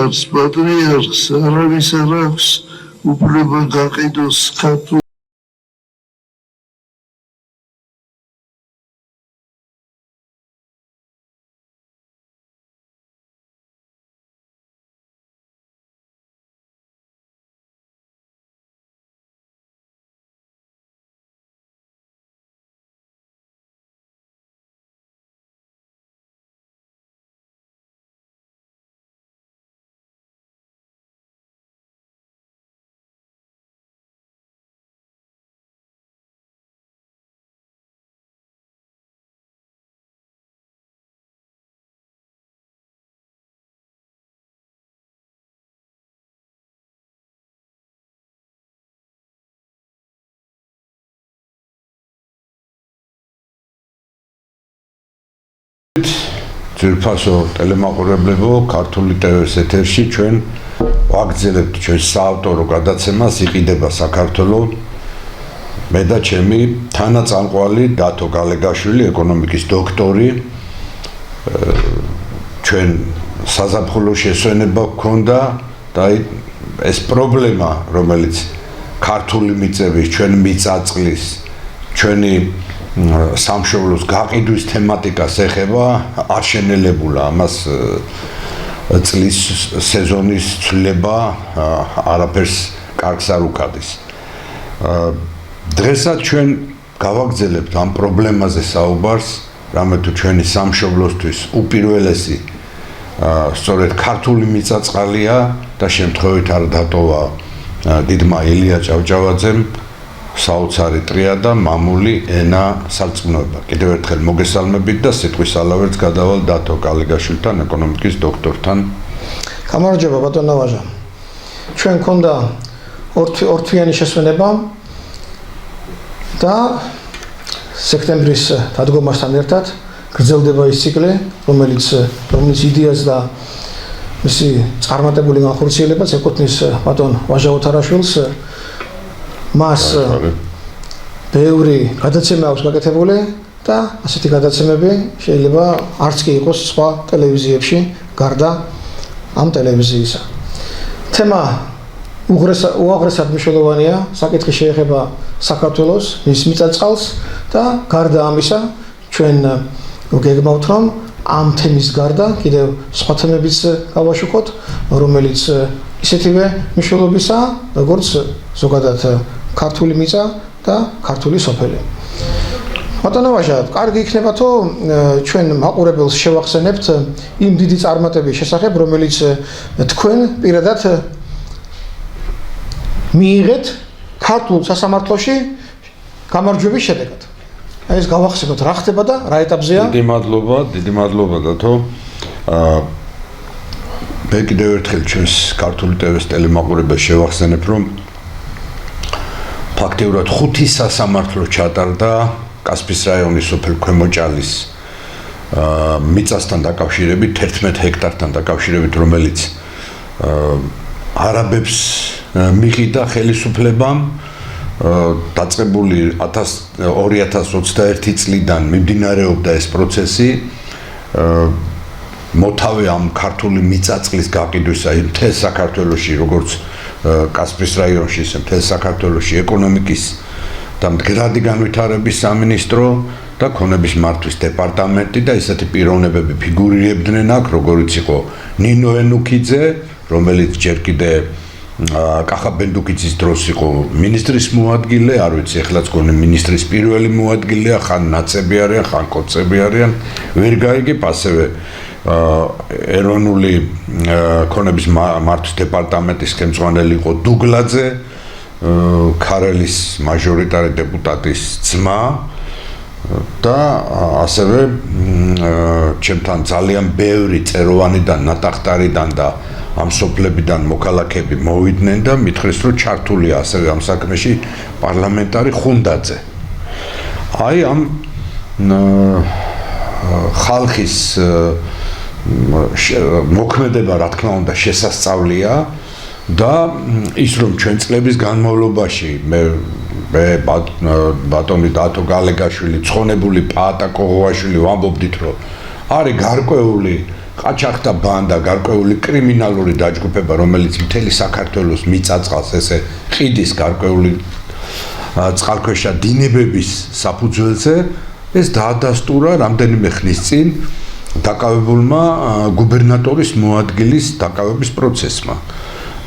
იმღარს პატრიარქს არავის არ აქვს უფლება გაყიდოს ქართულ ძირფასო ტელემაყურებლებო, ქართული ტელევის ეთერში ჩვენ ვაგრძელებთ ჩვენ საავტორო გადაცემას იყიდება საქართველო. მე და ჩემი თანაწამყვალი დათო გალეგაშვილი, ეკონომიკის დოქტორი. ჩვენ საზაფხულო შესვენება გქონდა და ეს პრობლემა, რომელიც ქართული მიწების, ჩვენ მიწაწყლის, ჩვენი სამშობლოს გაყიდვის თემატიკას ეხება, არ შენელებულა ამას წლის სეზონის ცვლილება არაფერს კარგს არ უკადის. დღესაც ჩვენ გავაგრძელებთ ამ პრობლემაზე საუბარს, რამე თუ ჩვენი სამშობლოსთვის უპირველესი სწორედ ქართული მიწაწყალია და შემთხვევით არ დატოვა დიდმა ილია ჭავჭავაძემ საოცარი ტრიადა მამული ენა სარწმუნოება. კიდევ ერთხელ მოგესალმებით და სიტყვის ალავერც გადავალ დათო გალეგაშვილთან, ეკონომიკის დოქტორთან. გამარჯობა ბატონო ვაჟა. ჩვენ გქონდა ორთვიანი შესვენება და სექტემბრის დადგომასთან ერთად გრძელდება ის ციკლი, რომელიც იდეას და მისი წარმატებული განხორციელებაც ეკუთვნის ბატონ ვაჟა ოთარაშვილს. მას ბევრი გადაცემა აქვს გაკეთებული და ასეთი გადაცემები შეიძლება არც კი იყოს სხვა ტელევიზიებში გარდა ამ ტელევიზიისა. თემა უაღრესად მნიშვნელოვანია, საკითხი შეეხება საქართველოს, მის მიწაწყალს და გარდა ამისა ჩვენ გეგმავთ რომ ამ თემის გარდა კიდევ სხვა თემებიც გავაშუქოთ, რომელიც ისეთივე მნიშვნელობისაა, როგორც ზოგადად ქართული მიწა და ქართული სოფელი. ბატონო ვაჟა, კარგი იქნება თუ ჩვენ მაყურებელს შევახსენებთ იმ დიდი წარმატების შესახებ, რომელიც თქვენ პირადად მიიღეთ ქართულ სასამართლოში გამარჯვების შედეგად. აი ეს გავახსენოთ რა ხდება და რა ეტაპზეა? დიდი მადლობა დათო. მე კიდევ ერთხელ ჩვენს ქართული ტელევის ტელემაყურებელს შევახსენებ, რომ ფაქტიურად 5 სასამართლო ჩატარდა კასპიის რაიონის სოფელ ქვემოჭალის მიწასთან დაკავშირებით, 11 ჰექტართან დაკავშირებით, რომელიც არაბებს მიყიდა ხელისუფლებამ. დაწყებული 2021 წლიდან მიმდინარეობდა ეს პროცესი. მოთავე ამ ქართული მიწაწყლის გაყიდვისა მთელ საქართველოში, როგორც კასპიის რაიონში, ისე მთელ საქართველოში ეკონომიკის და მდგრადი განვითარების სამინისტრო და ქონების მართვის დეპარტამენტი და ესეთი პიროვნებები ფიგურირებდნენ აქ, როგორც იყო ნინო ენუქიძე, რომელიც ჯერ კიდე კახა ბენდუკიძის დროს იყო მინისტრის მოადგილე, არ ვიცი ეხლაც გონი მინისტრის პირველი მოადგილეა, ხან ნაცები არიან, ხან კოცები არიან, ვერ გაიგებ. ასევე ეროვნული ქონების მართვის დეპარტამენტის ხელმძღვანელი იყო დუგლაძე, ქარელის მაჟორიტარი დეპუტატის ძმა და ასევე ჩემთან ძალიან ბევრი წეროვანიდან, ნატახტარიდან და ამ სოფლებიდან მოქალაქეები მოვიდნენ და მითხრეს, რომ ჩართულია ასევე ამ საქმეში პარლამენტარი ხუნდაძე. აი ამ ხალხის მოქმედება რა თქმა უნდა შესასწავლია და ის რომ ჩვენ წლების განმავლობაში მე ბატონი დათო გალეგაშვილი, ცხონებული პაატა კოღოაშვილი ვამბობდით, რომ არის გარკვეული ყაჩაღთა ბანდა, გარკვეული კრიმინალური დაჯგუფება, რომელიც მთელი საქართველოს მიწაწყალს ესე ყიდის გარკვეული წყალქვეშა დინებების საფუძველზე ეს დაადასტურა რამდენიმე ხნის წინ დაკავებულმა გუბერნატორის მოადგილის დაკავების პროცესმა,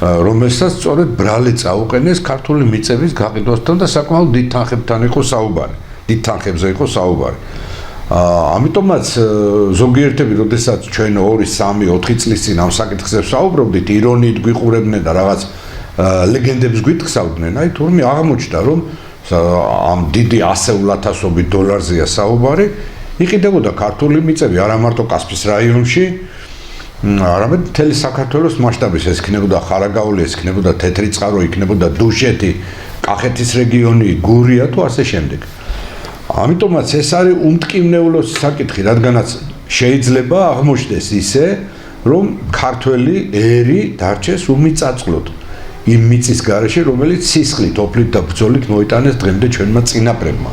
რომელსაც სწორედ ბრალი წაუყენეს ქართული მიწების გაყიდვასთან და საკმაოდ დიდ თანხებთან იყო საუბარი, დიდ თანხებზე იყო საუბარი. ამიტომაც ზოგიერთები, როდესაც ჩვენ 2, 3, 4 წლის წინ ამ საკითხზე ვსაუბრობდით, ირონიით გვიყურებდნენ და რაღაც ლეგენდებს გვიტყსავდნენ, აი თურმე აღმოჩნდა, რომ ამ დიდი ასეულათასობით დოლარზეა საუბარი, იყიდებოდა ქართული მიწები არა მარტო კასპიის რაიონში, არამედ მთელი საქართველოს მასშტაბის, ეს იქნებოდა ხარაგაული, ეს იქნებოდა თეთრი წყარო, იქნებოდა დუშეთი, კახეთის რეგიონი, გურია თუ ასე შემდეგ. ამიტომაც ეს არის უმტკივნეულო საკითხი, რადგანაც შეიძლება აღმოჩნდეს ისე, რომ ქართველი ერი დარჩეს უმიწაწყლოდ იმ მიწის გარეშე, რომელიც სისხლით, ოფლით და ბრძოლით მოიტანეს დღემდე ჩვენმა წინაპრებმა.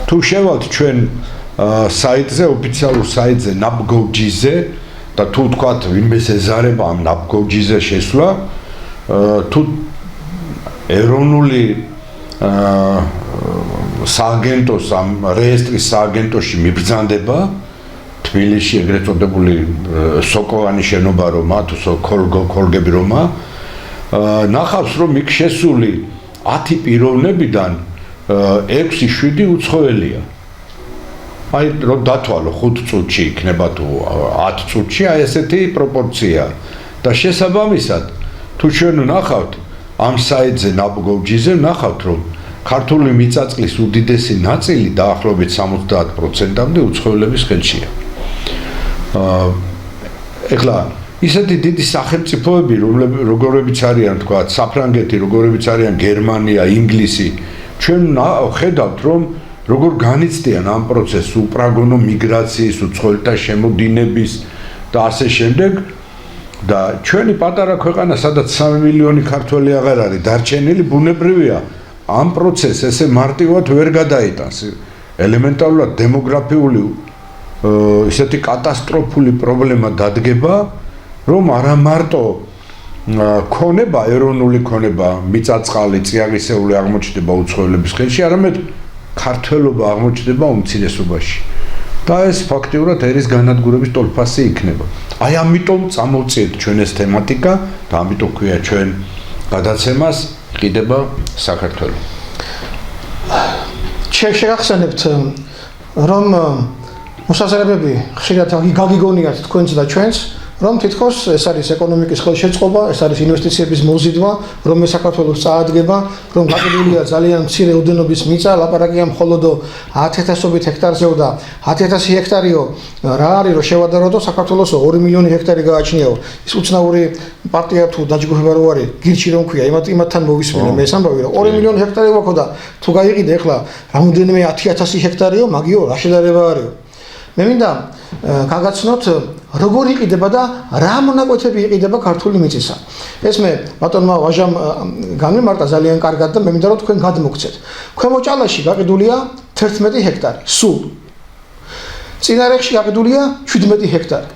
თუ შევალთ ჩვენ საიტზე, ოფიციალურ საიტზე NABGOG-ზე და თუ თქვათ ვინმეს ეზარება ამ NABGOG-ზე შესვლა, თუ ეროვნული სააგენტოს ამ რეესტრის სააგენტოში მიბრძანდება თბილისში ეგრეთ წოდებული სოკოვანი შენობა რომა თუ ქოლგები რომა, ნახავს რომ იქ შესული 10 პიროვნებიდან 6-7 უცხოელია. აი რომ დათვალო 5 წუთში იქნება თუ 10 წუთში, აი ესეთი პროპორცია. და შესაბამისად, თუ ჩვენ ნახავთ ამ საიტზე NABGOG-ზე ნახავთ რომ ქართული მიწაწყლის უდიდესი ნაწილი დაახლოებით 70%-მდე უცხოელების ხელშია. ეხლა ისეთი დიდი სახელმწიფოები, როგორებიც არიან, თქვა, საფრანგეთი, როგორებიც არიან გერმანია, ინგლისი, ჩვენ ხედავთ, რომ როგორ განიცდიან ამ პროცესს უპრაგონო მიგრაციის, უცხოელთა შემოდინების და ასე შემდეგ. და ჩვენი პატარა ქვეყანა, სადაც 3 მილიონი ქართველი აღარ არის დარჩენილი, ბუნებრივია, ამ პროცესს ესე მარტივად ვერ გადაიტანს. ელემენტარულად დემოგრაფიული ისეთი კატასტროფული პრობლემა დადგება, რომ არა მარტო ქონება, ეროვნული ქონება, მიწაწყალი, წიაღისეული აღმოჩნდება უცხოელების ხელში, არამედ ქართველობა აღმოჩნდება უმცირესობაში. და ეს ფაქტიურად ერის განადგურების ტოლფასი იქნება. აი ამიტომ წამოვწიეთ ჩვენ ეს თემატიკა და ამიტომ ქვია ჩვენ გადაცემას ყიდება საქართველო. შეგახსენებთ რომ მოსაზრებები ხშირად გაგიგონიათ თქვენს და ჩვენს, რომ თითქოს ეს არის ეკონომიკის ხელშეწყობა, ეს არის ინვესტიციების მოზიდვა, რომ საქართველოს წაადგება, რომ გაყიდულია ძალიან მცირე ოდენობის მიწა, ლაპარაკია მხოლოდ 10,000 ჰექტარზეო და 10,000 ჰექტარიო რა არის რომ შევადაროთ საქართველოს 2 მილიონი ჰექტარი გააჩნიაო. ის უცნაური პარტია თუ დაჯგუფება რო არის, გირჩი რომ ქვია, იმათთან მოვისმინე მე ეს ამბავი რომ 2 მილიონი ჰექტარი ვაქო და თუ გაიყიდე ახლა რამოდენიმე 10,000 ჰექტარიო, მაგიო რა შედარება არისო. მე მინდა გაგაცნოთ როგორ იყიდება და რა მონაკვეთები იყიდება ქართული მიწისა. ეს მე ბატონმა ვაჟამ გამიმარტა ძალიან კარგად და მე მინდა რომ თქვენ გადმოგცეთ. ქვემო ჭალაში გაყიდულია 11 ჰექტარი, სულ. წინარეხში გაყიდულია 17 ჰექტარი.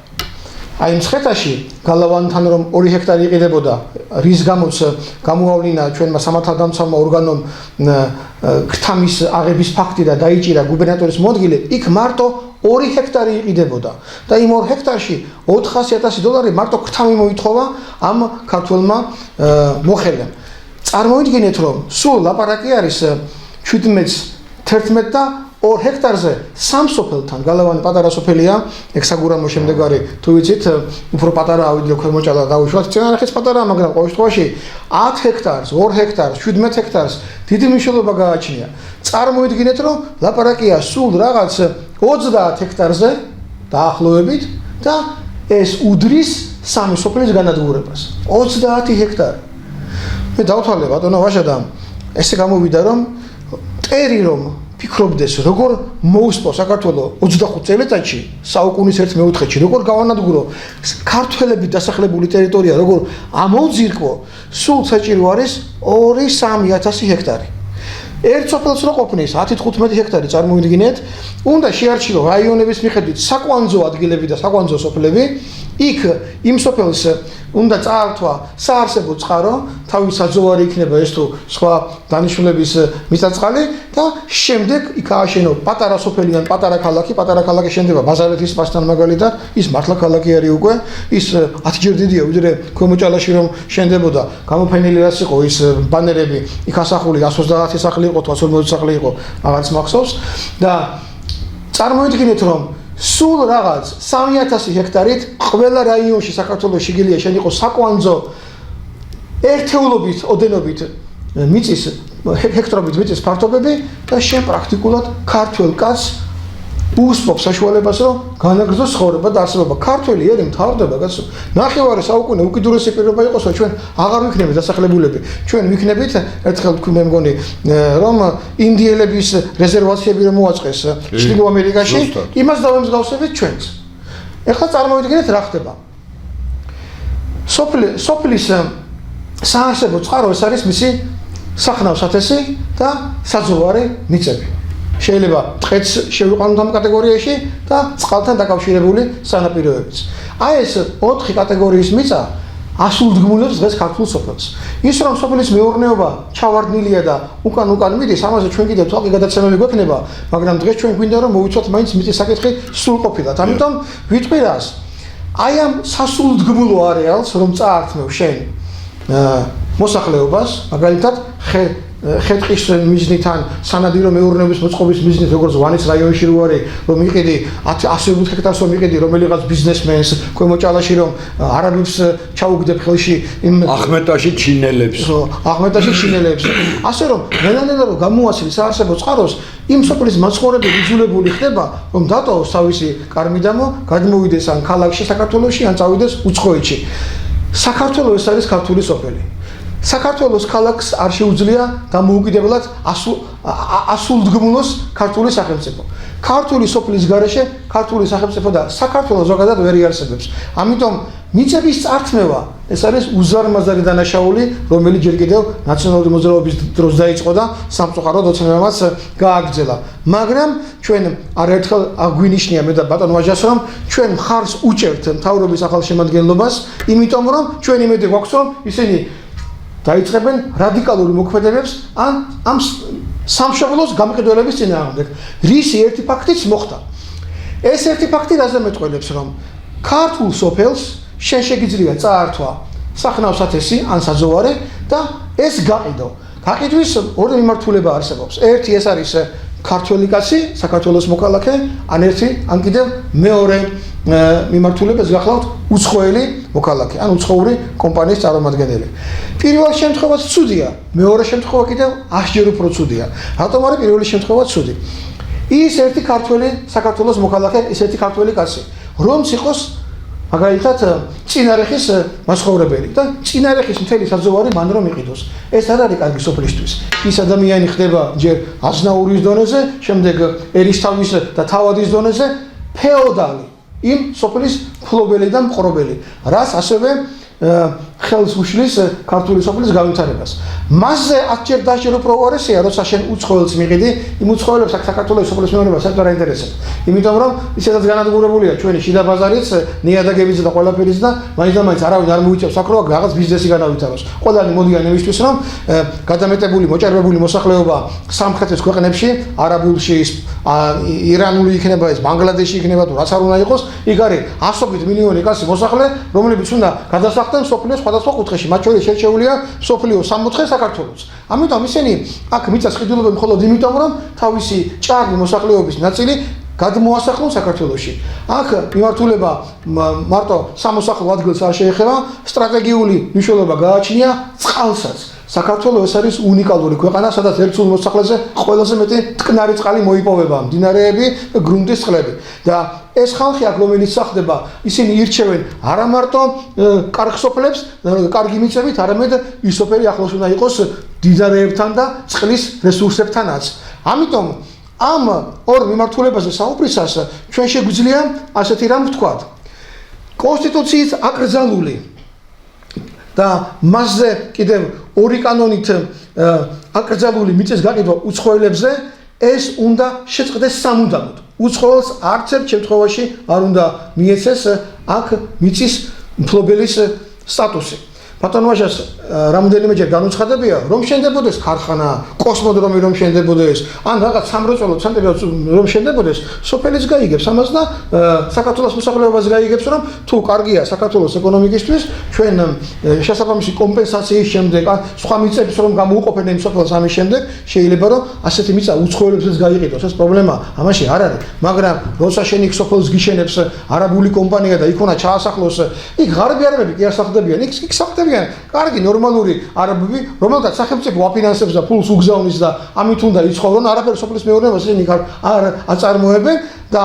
აი მცხეთაში გალავანთან რომ 2 ჰექტარი იყიდებოდა, რის გამოც გამოავლინა ჩვენმა სამართალდამცავმა ორგანომ ქთამის აღების ფაქტი და დაიჭირა გუბერნატორის მოადგილე, იქ მარტო 2 ჰექტარი იყიდებოდა და იმ 2 ჰექტარში 400,000 დოლარი მარტო ქთამი მოითხოვა ამ ქართველმა მოხელემ. წარმოიდგინეთ რომ სულ ლაპარაკი არის 17-ს 11 და 2 ჰექტარზე სამ სოფელთან, გალავანი პატარა სოფელია, ექსაგურამო შემდეგ არის, თუ ვიცით, უფრო პატარაა ვიდრე ქვემოჭალა დაუშვათ, წინარეხიც პატარაა, მაგრამ ყოველ შემთხვევაში 10 ჰექტარს, 2 ჰექტარს, 17 ჰექტარს დიდი მნიშვნელობა გააჩნია. წარმოიდგინეთ რომ ლაპარაკია სულ რაღაც 30 ჰექტარზე დაახლოებით და ეს უდრის სამი სოფლის განადგურებას. 30 ჰექტარი. მე დავთვალე ბატონო ვაჟა და ესე გამოვიდა რომ ტერი რომ ფიქრობდეს როგორ მოუსპო საქართველოს 25 წელიწადში საუკუნის ერთ მეოთხედში როგორ გავანადგურო ქართველების დასახლებული ტერიტორია როგორ ამოვძირკო სულ საჭირო არის 2-3 հեկტარი ერთ სოფელს რო ყოფნის 10-15 ჰექტარი წარმოიდგინეთ, უნდა შეარჩიო რაიონების მიხედვით საკვანძო ადგილები და საკვანძო სოფლები, იქ იმ სოფელს უნდა წაართვა საარსებო წყარო, თავის საძოვარი იქნება ეს თუ სხვა დანიშნულების მიწა-წყალი და შემდეგ იქ ააშენო პატარა სოფელი ან პატარა ქალაქი შენდება ბაზალეთის პასთან მაგალითად, ის მართლა ქალაქი არის უკვე, ის 10-ჯერ დიდია ვიდრე ქვემოჭალაში რომ შენდებოდა, გამოფენილი რაც იყო ის ბანერები, იქ ასახული 130 სახლი იყო, 140 სახლი იყო, აღარც მახსოვს და წარმოიდგინეთ რომ სულ რაღაც 3000 ჰექტარით ყველა რაიონში საქართველოს შიგელია შენ იყო საკვანძო ერთეულობით ოდენობით მიწის ჰექტარობით მიწის ფართობები და შენ პრაქტიკულად ქართველ კაცს უსმობ საშუალებას რომ განაგრძოს ცხოვრება და არსებობა ქართველი ერი მთავრდება კაცო ნახევარი საუკუნე უკიდურესი პირობა იყოს რომ ჩვენ აღარ ვიქნებით დასახლებულები ჩვენ ვიქნებით ერთხელ თქვი მე მგონი რომ ინდიელების რეზერვაციები რომ მოაწყეს ჩრდილო ამერიკაში იმას დავემსგავსებით ჩვენს ეხლა წარმოვიდგინეთ რა ხდება სოფლის საარსებო წყარო ეს არის მისი სახნავ-სათესი და საძოვარი მიწები შეიძლება ტყეც შევიყვანოთ ამ კატეგორიაში და წყალთან დაკავშირებული სანაპიროებიც. აი ეს 4 კატეგორიის მიწა ასულდგმულობს დღეს ქართულ სოფელს. ის რომ სოფლის მეურნეობა ჩავარდნილია და უკან მიდის, ამაზე ჩვენ კიდევ თვალყი გადაცემები გვექნება, მაგრამ დღეს ჩვენ გვინდა რომ მოვიცოთ მაინც მიწის საკითხი სრულყოფილად. ამიტომ ვიტყვი რას? აი ამ სასულდგმულო არეალს რომ წაართმევ შენ მოსახლეობას, მაგალითად ხეთყის მიზნით ან სანადირო მეურნეობის მოწყობის მიზნით როგორც ვანის რაიონში რო არის რომ იყიდი 100 ჰექტარს რომ იყიდი რომელიღაც ბიზნესმენს ქვემოჭალაში რომ არაბებს ჩაუგდებ ხელში იმ ახმეტაში ჩინელებს ასე რომ ნელა რომ გამოასწრე საარსებო წყაროს იმ სოფლის მაცხოვრები იძულებული ხდება რომ დატოვოს თავისი კარმიდამო გადმოვიდეს ან ქალაქში საქართველოში ან წავიდეს უცხოეთში საქართველოს ეს არის ქართული სოფელი საქართველოს ქალაქს არ შეუძლია დამოუკიდებლად ასულდგმულოს ქართული სახელმწიფო. ქართული სოფლის გარეშე ქართული სახელმწიფო და საქართველოს ზოგადად ვერ იარსებებს. ამიტომ მიწების წართმევა ეს არის უზარმაზარი დანაშაული, რომელიც ჯერ კიდევ ნაციონალური მოძრაობის დროს დაიწყო და სამწუხაროდ ოცნებამაც გააგრძელა. მაგრამ ჩვენ არაერთხელ აგვინიშნია მე და ბატონ ვაჟას რომ ჩვენ მხარს უჭერთ მთავრობის ახალშემადგენლობას, იმიტომ რომ ჩვენ იმედი გვაქვს რომ ისინი დაიწყებენ რადიკალური მოქმედებებს ამ სამშობლოს გამყიდველების წინააღმდეგ. რისი ერთი ფაქტიც მოხდა. ეს ერთი ფაქტი რაზე მეტყველებს რომ ქართულ სოფელს შენ შეგიძლია წაართვა სახნავ-სათესი ან საძოვარი და ეს გაყიდო. გაყიდვის ორი მიმართულება არსებობს. ერთი ეს არის ქართველი კაცი, საქართველოს მოქალაქე, ან კიდევ მეორე მიმართულებას გახლავთ უცხოელი მოქალაქე, ან უცხოური კომპანიის წარმომადგენელი. პირველ შემთხვევაში ცუდია, მეორე შემთხვევა კიდევ 100-ჯერ უფრო ცუდია. რატომ არის პირველი შემთხვევა ცუდი? ის ერთი ქართველი საქართველოს მოქალაქე, ის ერთი ქართველი კაცი, რომც იყოს მაგალითად წინარეხის მაცხოვრებელი და წინარეხის მთელი საძოვარი მან რომ იყიდოს. ეს არ არის კარგი სოფლისთვის. ის ადამიანი ხდება ჯერ აზნაურის დონეზე, შემდეგ ერისთავის და თავადის დონეზე ფეოდალი. იმ სოფლის ფლობელი და მყრობელი, რაც ასევე ხელს უშლის ქართული სოფლის განვითარებას. მასზე 10-ჯერ დაჟერ უფრო უარესია, როცა შენ უცხოელს მიყიდი, იმ უცხოელებს საქართველოს სოფლის მეურნეობას საერთოდ არ აინტერესებს. იმიტომ რომ ისედაც განადგურებულია ჩვენი შიდა ბაზარიც, ნიადაგებიც და ყველაფერიც და მაინც არავინ არ მოიწევს აქ რომ რაღაც ბიზნესი განავითაროს. ყველანი მოდიან იმისთვის რომ გადამეტებული, მოჭარბებული მოსახლეობა სამხრეთის ქვეყნებში, არაბულში, ირანული იქნება ეს, ბანგლადეში იქნება თუ რაც არ უნდა იყოს, იქ არის 100 მილიონი კაცი მოსახლე, რომლებიც უნდა გადასახდნენ სოფლიოს სხვადასხვა კუთხეში, მათ შორის შერჩეულია სოფლიო 64 საქართველოს. ამიტომ ისინი აქ მიწას ყიდულობენ მხოლოდ იმიტომ, რომ თავისი ჭარბი მოსახლეობის ნაწილი გადმოასახლონ საქართველოში. აქ მიმართულება მარტო სამოსახლო ადგილს არ შეეხება, სტრატეგიული მნიშვნელობა გააჩნია წყალსაც. საქართველოს ეს არის უნიკალური ქვეყანა, სადაც ერთ სულ მოსახლეზე ყველაზე მეტი მტკნარი წყალი მოიპოვება, მდინარეები, გრუნტის წყლები. და ეს ხალხი აქ რომელიც სახლდება, ისინი ირჩევენ არა მარტო კარგ სოფლებს, კარგი მიწებით, არამედ ის სოფელი ახლოს უნდა იყოს მდინარეებთან და წყლის რესურსებთანაც. ამიტომ ამ ორ მიმართულებაზე საუბრისას ჩვენ შეგვიძლია ასეთი რამ ვთქვათ. კონსტიტუციის აკრძალული და მასზე კიდევ ორი კანონით აკრძალული მიწის გაყიდვა უცხოელებზე ეს უნდა შეწყდეს სამუდამოდ. უცხოელს არც ერთ შემთხვევაში არ უნდა მიეცეს აქ მიწის მფლობელის სტატუსი. ბატონოაშას რამდენიმეჯერ განუცხადებია, რომ შენდებოდეს ქარხანა, კოსმოდრომი რომ შენდებოდეს, ან რაღაც სამრეწველო ცენტრი რომ შენდებოდეს, სოფელიც გაიგებს ამას და საქართველოს მოსახლეობას გაიგებს, რომ თუ კარგია საქართველოს ეკონომიკისთვის, ჩვენ შესაბამისი კომპენსაციის შემდეგ, ან სხვა მიწებს რომ გამოუყოფენ იმ სოფელს ამის შემდეგ, შეიძლება რომ ასეთი მიწა უცხოელებსაც გაიყიდოს. ეს პრობლემა ამაში არ არის, მაგრამ როცა შენ იქ სოფელს გიშენებს არაბული კომპანია და იქ უნდა ჩაასახლოს, იქ ღარიბი არაბები კი არ სახლდებიან, იქ სახლდებიან კარგი ნორმალური არაბები, რომელთაც სახელმწიფო აფინანსებს და ფულს უგზავნის და ამით უნდა იცხოვრონ, არაფერი სოფლის მეურნეობას ისინი არ აწარმოებენ და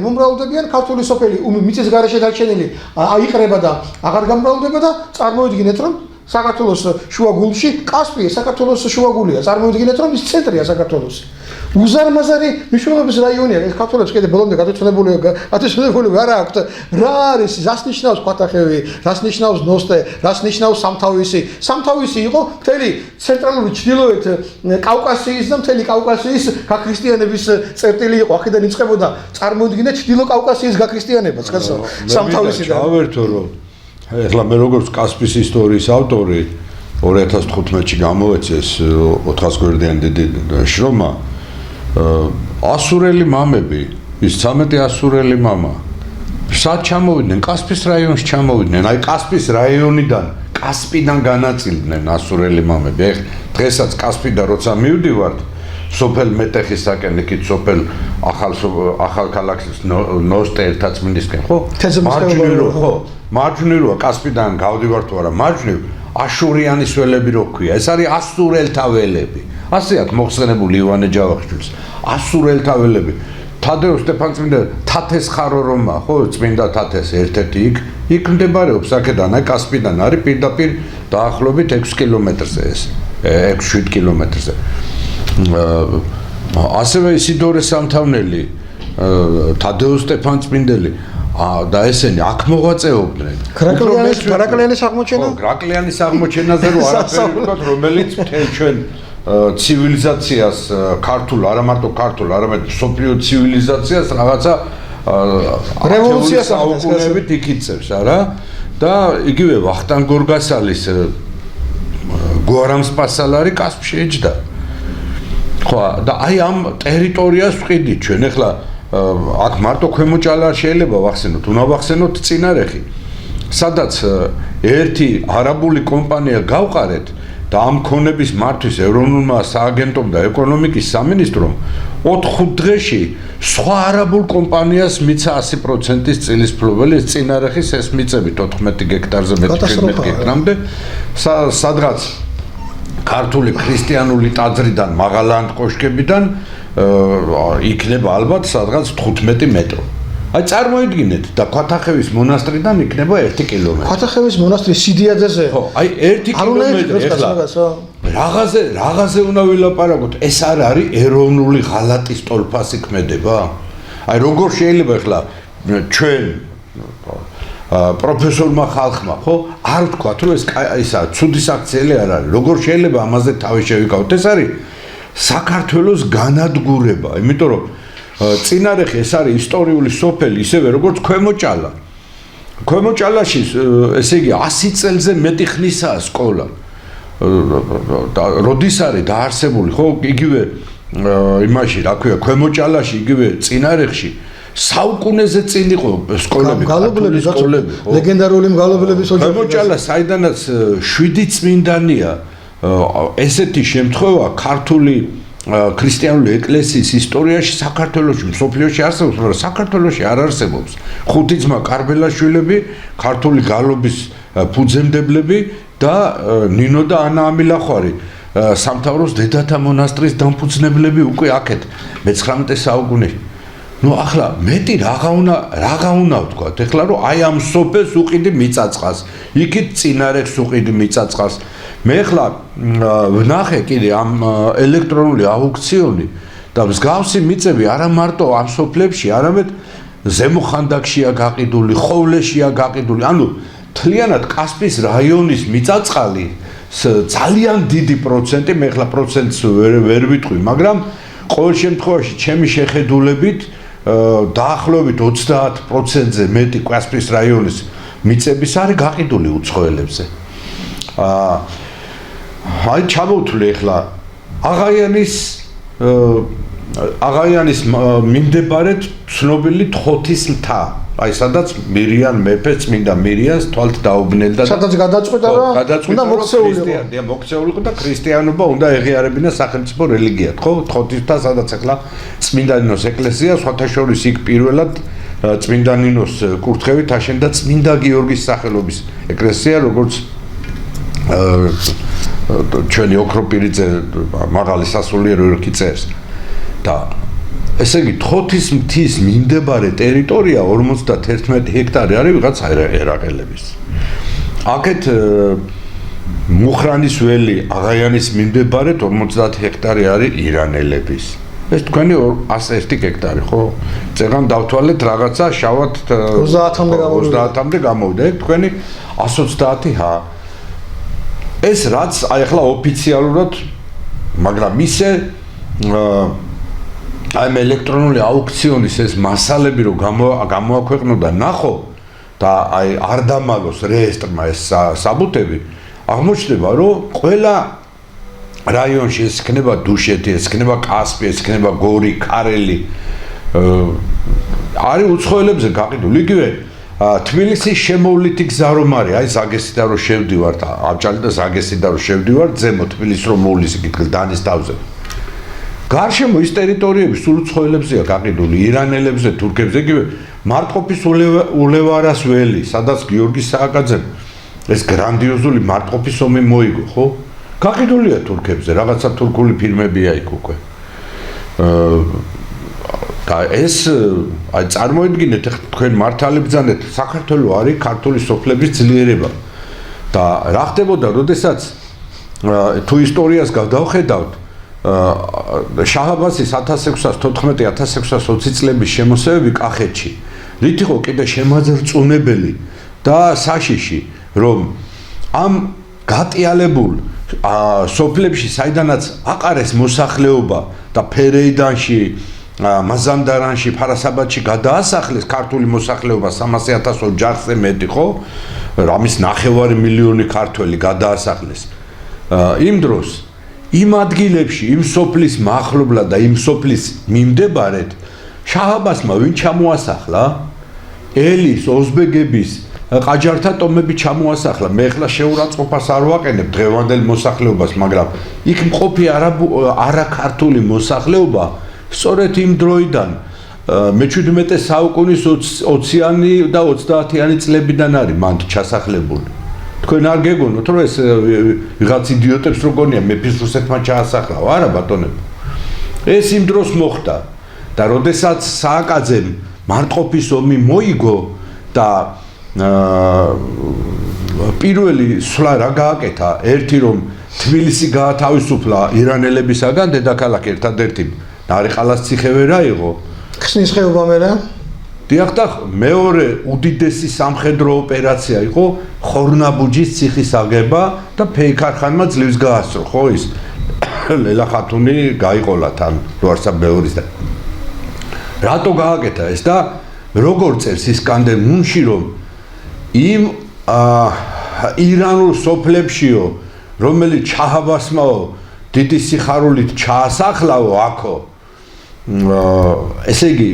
მომრავლდებიან ქართული სოფელი მიწის გარეშე დარჩენილი აიყრება და აღარ გამრავლდება და წარმოიდგინეთ რომ საქართველოს შუაგულში კასპია საქართველოს შუაგულია, წარმოიდგინეთ რომ ის ცენტრია საქართველოსი. უზარმაზარი მნიშვნელობის რაიონია, ეს ქართველებს კიდე ბოლომდე გადაწყვეტებული არ აქვთ, რა არის, რას ნიშნავს ქვათახევი, რას ნიშნავს ნოსტე, რას ნიშნავს სამთავისი. სამთავისი იყო მთელი ცენტრალური ჩრდილოეთ კავკასიის და მთელი კავკასიის გაქრისტიანების წერტილი იყო, აქედან იწყებოდა წარმოიდგინეთ ჩრდილო კავკასიის გაქრისტიანებაც, ხასო, სამთავისი და ჩავერთო რომ ეხლა მე როგორც კასპის ისტორიის ავტორი 2015-ში გამოეცეს 400 გვერდიანი დიდი შრომა ასურელი მამები, ის 13 ასურელი მამა სად ჩამოვიდნენ? კასპის რაიონში ჩამოვიდნენ. აი კასპის რაიონიდან, კასპიდან განაწილდნენ ასურელი მამები. ეხ დღესაც კასპიდან როცა მივდივართ, სოფელ მეტეხისაკენ, იქით სოფელ ახალ ქალაქის ნოსტე ერთაწმინდისკენ, ხო? მარჯვნივ, ხო? მარჯვნივ კასპიდან გავდივართ თუ არა, მარჯვნივ აშურიანის ველები რო ქვია. ეს არის ასურელთა ველები. ასე აქვს მოხსენებული ივანე ჯავახიშვილის. ასურელთა ველები. თადეო სტეფანწმინდა თათეს ხარორომა, ხო, წმინდა თათეს ერთ-ერთი იქ მდებარეობს აქედან, აი კასპიდან არის პირდაპირ დაახლოებით 6 კილომეტრზე ეს. 6-7 კილომეტრზე. ასევე ისიდორე სამთავნელი, თადეო სტეფანწმინდელი და ესენი აქ მოღვაწეობდნენ. გრაკლიანის აღმოჩენა? ხო, გრაკლიანის აღმოჩენაზე რო არაფერი ვთქვათ, რომელიც მთელ ჩვენ ცივილიზაციას, ქართულ, არა მარტო ქართულ, არამედ მსოფლიო ცივილიზაციას რაღაცა რევოლუციას აუგუნებით იქიცევს, არა? და იგივე ვახტანგ გორგასალის გვარამ სპასალარი კასპში ეჯდა. ხო, და აი ამ ტერიტორიას ვყიდით ჩვენ ახლა აქ მარტო ქვემოჭალა შეიძლება ვახსენოთ, უნდა ვახსენოთ წინარეხი, სადაც ერთი არაბული კომპანია გავყარეთ და ამ ქონების მართვის ეროვნულმა სააგენტომ და ეკონომიკის სამინისტრომ 4-5 დღეში სხვა არაბულ კომპანიას მიცა 100%-ის წილის ფლობელი, ეს წინარეხის ეს მიწები 14 გექტარზე მეტი 15 გექტრამდე, სადღაც ქართული ქრისტიანული ტაძრიდან მაღალანთ კოშკებიდან იქნება ალბათ სადღაც 15 მეტრო. აი წარმოიდგინეთ და ქვათახევის მონასტრიდან იქნება 1 კილომეტრი. ქვათახევის მონასტრის სიდიაძეზე? ხო, აი 1 კილომეტრი ახლა რაღაცზე უნდა ვილაპარაკოთ. ეს არ არის ეროვნული ღალატის ტოლფასი ქმედება? აი როგორ შეიძლება ახლა ჩვენ პროფესორმა ხალხმა, ხო, არ ვთქვათ, რომ ეს ისა ცუდი საქციელი არ არის. როგორ შეიძლება ამაზე თავი შევიკავოთ? ეს არის საქართველოს განადგურება, იმიტომ რომ წინარეხი ეს არის ისტორიული სოფელი, ისევე როგორც ქვემოჭალა. ქვემოჭალაში, ესე იგი 100 წელზე მეტი ხნისაა სკოლა. და როდის არის დაარსებული, ხო, იგივე იმაში, რა ქვია, ქვემოჭალაში, იგივე წინარეხში საუკუნეზე წინ იყო სკოლები, გალობლები, ლეგენდარული მგალობლების ოჯახი. ქვემოჭალა საიდანაც 7 წმინდანია. ესეთი შემთხვევა ქართული ქრისტიანული ეკლესიის ისტორიაში საქართველოში, მსოფლიოში არსებობს, მაგრამ საქართველოში არ არსებობს. 5 ძმა კარბელაშვილები, ქართული გალობის ფუძემდებლები და ნინო და ანა ამილახვარი, სამთავროს დედათა მონასტრის დამფუძნებლები უკვე აქეთ მე-19 საუკუნეში. ნუ ახლა მეტი რაღა უნდა ვთქვათ, ეხლა რომ აი ამ სოფელს უყიდი მიწაწყალს, იქით წინარეხს უყიდი მიწაწყალს. მე ახლა ვნახე კიდე ამ ელექტრონული აუქციონი და მსგავსი მიწები არა მარტო ამ სოფლებში, არამედ ზემო ხანდაკშია გაყიდული, ხოვლეშია გაყიდული. ანუ მთლიანად კასპიის რაიონის მიწაწყალი ძალიან დიდი პროცენტი, მე ახლა პროცენტს ვერ ვიტყვი, მაგრამ ყოველ შემთხვევაში ჩემი შეხედულებით დაახლოებით 30%-ზე მეტი კასპიის რაიონის მიწების არის გაყიდული უცხოელებზე. აი ჩამოვთვლი ახლა აღაიანის მიმდებარედ ცნობილი თოთის მთა. აი სადაც მირიან მეფე წმინდა მირიანს თვალთ დაუბნელდა და სადაც გადაწყვიტა რომ უნდა მოქცეულიყო. მოქცეულიყო და ქრისტიანობა უნდა ეღიარებინა სახელმწიფო რელიგიად, ხო? თოთის მთა სადაც ახლა წმინდა ნინოს ეკლესია, სხვათა შორის იქ პირველად წმინდა ნინოს კურთხევით აშენდა წმინდა გიორგის სახელობის ეკლესია, როგორც ჩვენი ოქროპირიძე მაღალი სასულიერო ერქი წერს. და ესე იგი თოთის მთის მიმდებარე ტერიტორია 51 ჰექტარი არის ვიღაც ერაყელების. აქეთ მუხრანის ველი აღაიანის მიმდებარედ 50 ჰექტარი არის ირანელების. ეს თქვენი 101 ჰექტარი, ხო? წეგან დავთვალეთ რაღაცა შავად 30-მდე გამოვიდა. ეგ თქვენი 130-ჰა. ეს რაც აი ახლა ოფიციალურად, მაგრამ ისე აი მე ელექტრონული აუქციონის ეს მასალები რომ გამოაქვეყნოდა ნახო და აი არ დამალოს რეესტრმა ეს საბუთები, აღმოჩნდება რომ ყველა რაიონში ეს იქნება დუშეთი, ეს იქნება კასპი, ეს იქნება გორი, ქარელი არის უცხოელებზე გაყიდული. იგივე თბილისის შემოვლითი გზა რომ არის, აი ზაგესიდან რომ შევდივართ, აბჭალი და ზაგესიდან რომ შევდივართ, ზემო თბილისს რომ მოვლის იქით დანის თავზე. გარშემო ის ტერიტორიები სულ უცხოელებზეა გაყიდული, ირანელებზე, თურქებზე, იგივე მარტყოფის ულევარას ველი, სადაც გიორგი სააკაძემ ეს გრანდიოზული მარტყოფის ომი მოიგო, ხო? გაყიდულია თურქებზე, რაღაცა თურქული ფირმებია იქ უკვე. და ეს აი წარმოიდგინეთ თქვენ მართალი ბრძანეთ, საქართველოს არის ქართული სოფლების ძლიერება. და რა ხდებოდა, როდესაც თუ ისტორიას გადავხედავთ, შაჰ-აბასის 1614-1620 წლების შემოსევები კახეთში. რით იყო კიდე შემაძრწუნებელი და საშიში, რომ ამ გატიალებულ სოფლებში, საიდანაც აყარეს მოსახლეობა და ფერეიდანში, მაზანდარანში, ფარასაბადში გადაასახლეს ქართული მოსახლეობა 300,000 ოჯახზე მეტი, ხო? რამის 9 მილიონი ქართველი გადაასახლეს. იმ დროს იმ ადგილებში, იმ სოფლის მახლობლად და იმ სოფლის მიმდებარედ შაჰ-აბასმა ვინ ჩამოასახლა? ელის, ოზბეგების, ყაჯართა ტომები ჩამოასახლა. მე ახლა შეურაცხყოფას არ ვაყენებ დღევანდელ მოსახლეობას, მაგრამ იქ მყოფი არაქართული მოსახლეობა სწორედ იმ დროიდან მე-17 საუკუნის 20-იანი და 30-იანი წლებიდან არის მანდ ჩასახლებული. თქვენ არ გეგონოთ რომ ეს ვიღაც იდიოტებს რო გონია მეფის რუსეთმა ჩაასახლა, არა ბატონებო. ეს იმ დროს მოხდა და როდესაც სააკაძემ მარტყოფის ომი მოიგო და პირველი სვლა რა გააკეთა, ერთი რომ თბილისი გაათავისუფლა ირანელებისაგან, დედაქალაქი ერთადერთი ნარიყალას ციხე ვერ აიღო. ხსნის ხეობა მე რა? დიახ და მეორე უდიდესი სამხედრო ოპერაცია იყო ხორნაბუჯის ციხის აგება და ფეიქარ-ხანმა ძლივს გაასწრო, ხო ის ლელა ხათუნი გაიყოლა თან როარსა ბევრის და რატო გააკეთა ეს და როგორ წერს ისკანდერ მუნში რომ იმ ირანულ სოფლებშიო რომელიც ჩაჰ-აბასმაო დიდი სიხარულით ჩაასახლაო აქო ესე იგი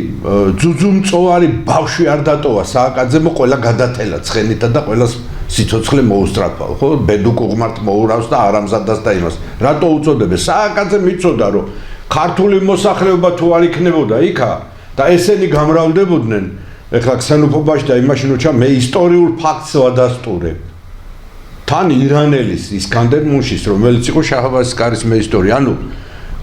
ძუძუმწოვარი ბავშვი არ დატოვა სააკაძემო ყველა გადათელა ცხენითა და ყველას სიცოცხლე მოუსწრაფაო ხო ბედუკ უღმართ მოურავს და არამზადას და იმას რატო უწოდებენ სააკაძე მიცოდა რომ ქართული მოსახლეობა თუ არ იქნებოდა იქა და ესენი გამრავლდებოდნენ ეხლა ქსენოფობაში და იმაში როცა მე ისტორიულ ფაქტს ვადასტურებ თან ირანელის ისკანდერ მუნშის რომელიც იყო შაჰ-აბასის კარის მე ისტორია ანუ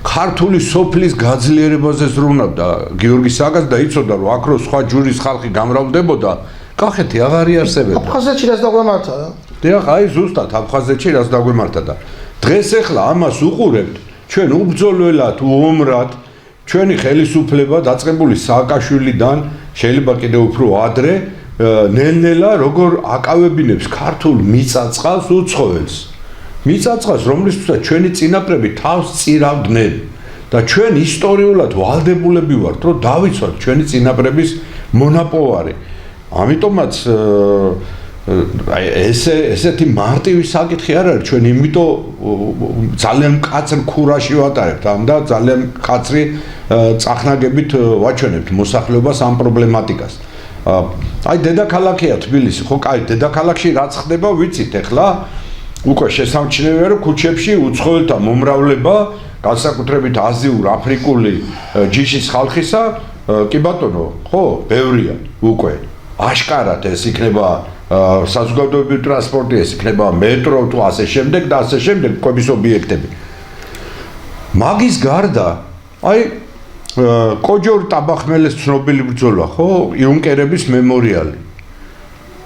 ქართული სოფლის გაძლიერებაზე ზრუნავდა გიორგი სააკაძე და იცოდა რომ აქ რო სხვა ჯურის ხალხი გამრავლდებოდა კახეთი აღარ იარსებოდა აფხაზეთში რაც დაგვემართა და დიახ აი ზუსტად აფხაზეთში რაც დაგვემართა და დღეს ახლა ამას უყურებთ ჩვენ უბრძოლველად უომრად ჩვენი ხელისუფლება დაწყებული სააკაშვილიდან შეიძლება კიდევ უფრო ადრე ნელ-ნელა როგორ აკავებინებს ქართულ მიწა-წყალს უცხოელს. მიწა-წყალს, რომლისთვისაც ჩვენი წინაპრები თავს წირავდნენ და ჩვენ ისტორიულად ვალდებულები ვართ, რომ დავიცვათ ჩვენი წინაპრების მონაპოვარი. ამიტომაც ესეთი მარტივი საკითხი არ არის ჩვენ, იმიტომ ძალიან მკაცრ ქურაში ვატარებთ და ძალიან მკაცრი წახნაგებით ვაჩვენებთ მოსახლეობას ამ პრობლემატიკას. აი დედაქალაქია თბილისი, ხო, კაი, დედაქალაქში რაც ხდება, ვიცით ახლა, უკვე შესამჩნევია, რომ ქუჩებში უცხოელთა მომრავლება, განსაკუთრებით აზიურ აფრიკული ჯიშის ხალხისა, კი ბატონო, ხო, ბევრია უკვე. აშკარად ეს იქნება საზოგადოებრივი ტრანსპორტი, ეს იქნება მეტრო თუ ასე შემდეგ და ასე შემდეგ კვების ობიექტები. მაგის გარდა, აი კოჯორ ტაბახმელეს ცნობილი ბრძოლა, ხო, იუნკერების მემორიალი.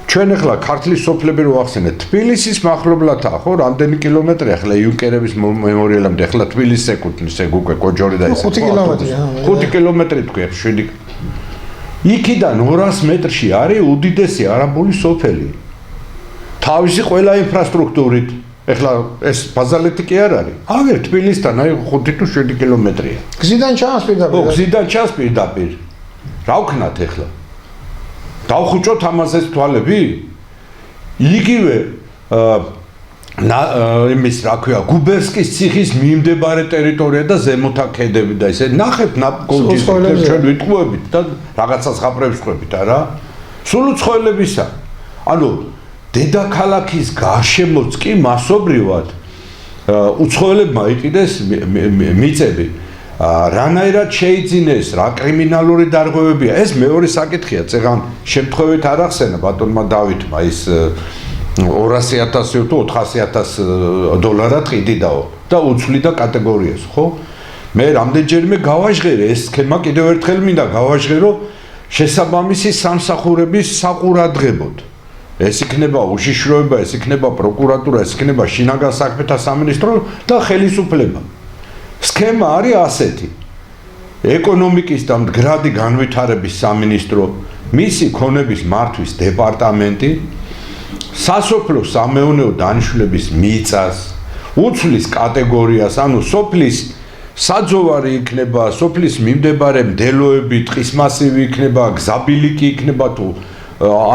ჩვენ ახლა ქართლის სოფლები რო ახსენეთ, თბილისის მახლობლადაა, ხო, რამდენი კილომეტრი ახლა იუნკერების მემორიალამდე, ახლა თბილისს ეკუთვნის ეგ უკვე კოჯორი და ესე. 5 კილომეტრია. 5 კილომეტრი თქვი, 7. იქიდან 200 მეტრში არის უდიდესი არაბული სოფელი. თავისი ყველა ინფრასტრუქტურით. ეხლა ეს ბაზალეთი კი არ არის. აღარ თბილისთან აი 5 თუ 7 კილომეტრია. გზიდან ჩანს პირდაპირ. ხო, გზიდან ჩანს პირდაპირ. რა ვქნათ ეხლა? დავხუჭოთ ამაზე თვალები? იგივე იმის რა ქვია, გუბერსკის ციხის მიმდებარე ტერიტორია და ზემოთა ქედები და ესე ნახეთ ნაპკოლჯის ჩვენ ვიტყუებით და რაღაცას ხაპრებს ხვებით, არა? სულ უცხოელებისა. ანუ დედაქალაქის გარშემოც კი მასობრივად უცხოელებმა იყიდეს მიწები. რანაირად შეიძინეს, რა კრიმინალური დარღვევებია, ეს მეორე საკითხია, წეგან შემთხვევით არ ახსენა ბატონმა დავითმა ის 200,000 თუ 400,000 დოლარად ყიდიდაო და უცვლიდა კატეგორიას, ხო? მე რამდენჯერმე გავაჟღერე ეს სქემა, კიდევ ერთხელ მინდა გავაჟღერო შესაბამისი სამსახურების საყურადღებოდ. ეს იქნება უშიშროება, ეს იქნება პროკურატურა, ეს იქნება შინაგან საქმეთა სამინისტრო და ხელისუფლება. სქემა არის ასეთი. ეკონომიკის და მდგრადი განვითარების სამინისტრო, მისი ქონების მართვის დეპარტამენტი, სასოფლო სამეურნეო დანიშნულების მიწას, უცვლის კატეგორიას, ანუ სოფლის საძოვარი იქნება, სოფლის მიმდებარე მდელოები, ტყის მასივი იქნება, გზაბილიკი იქნება თუ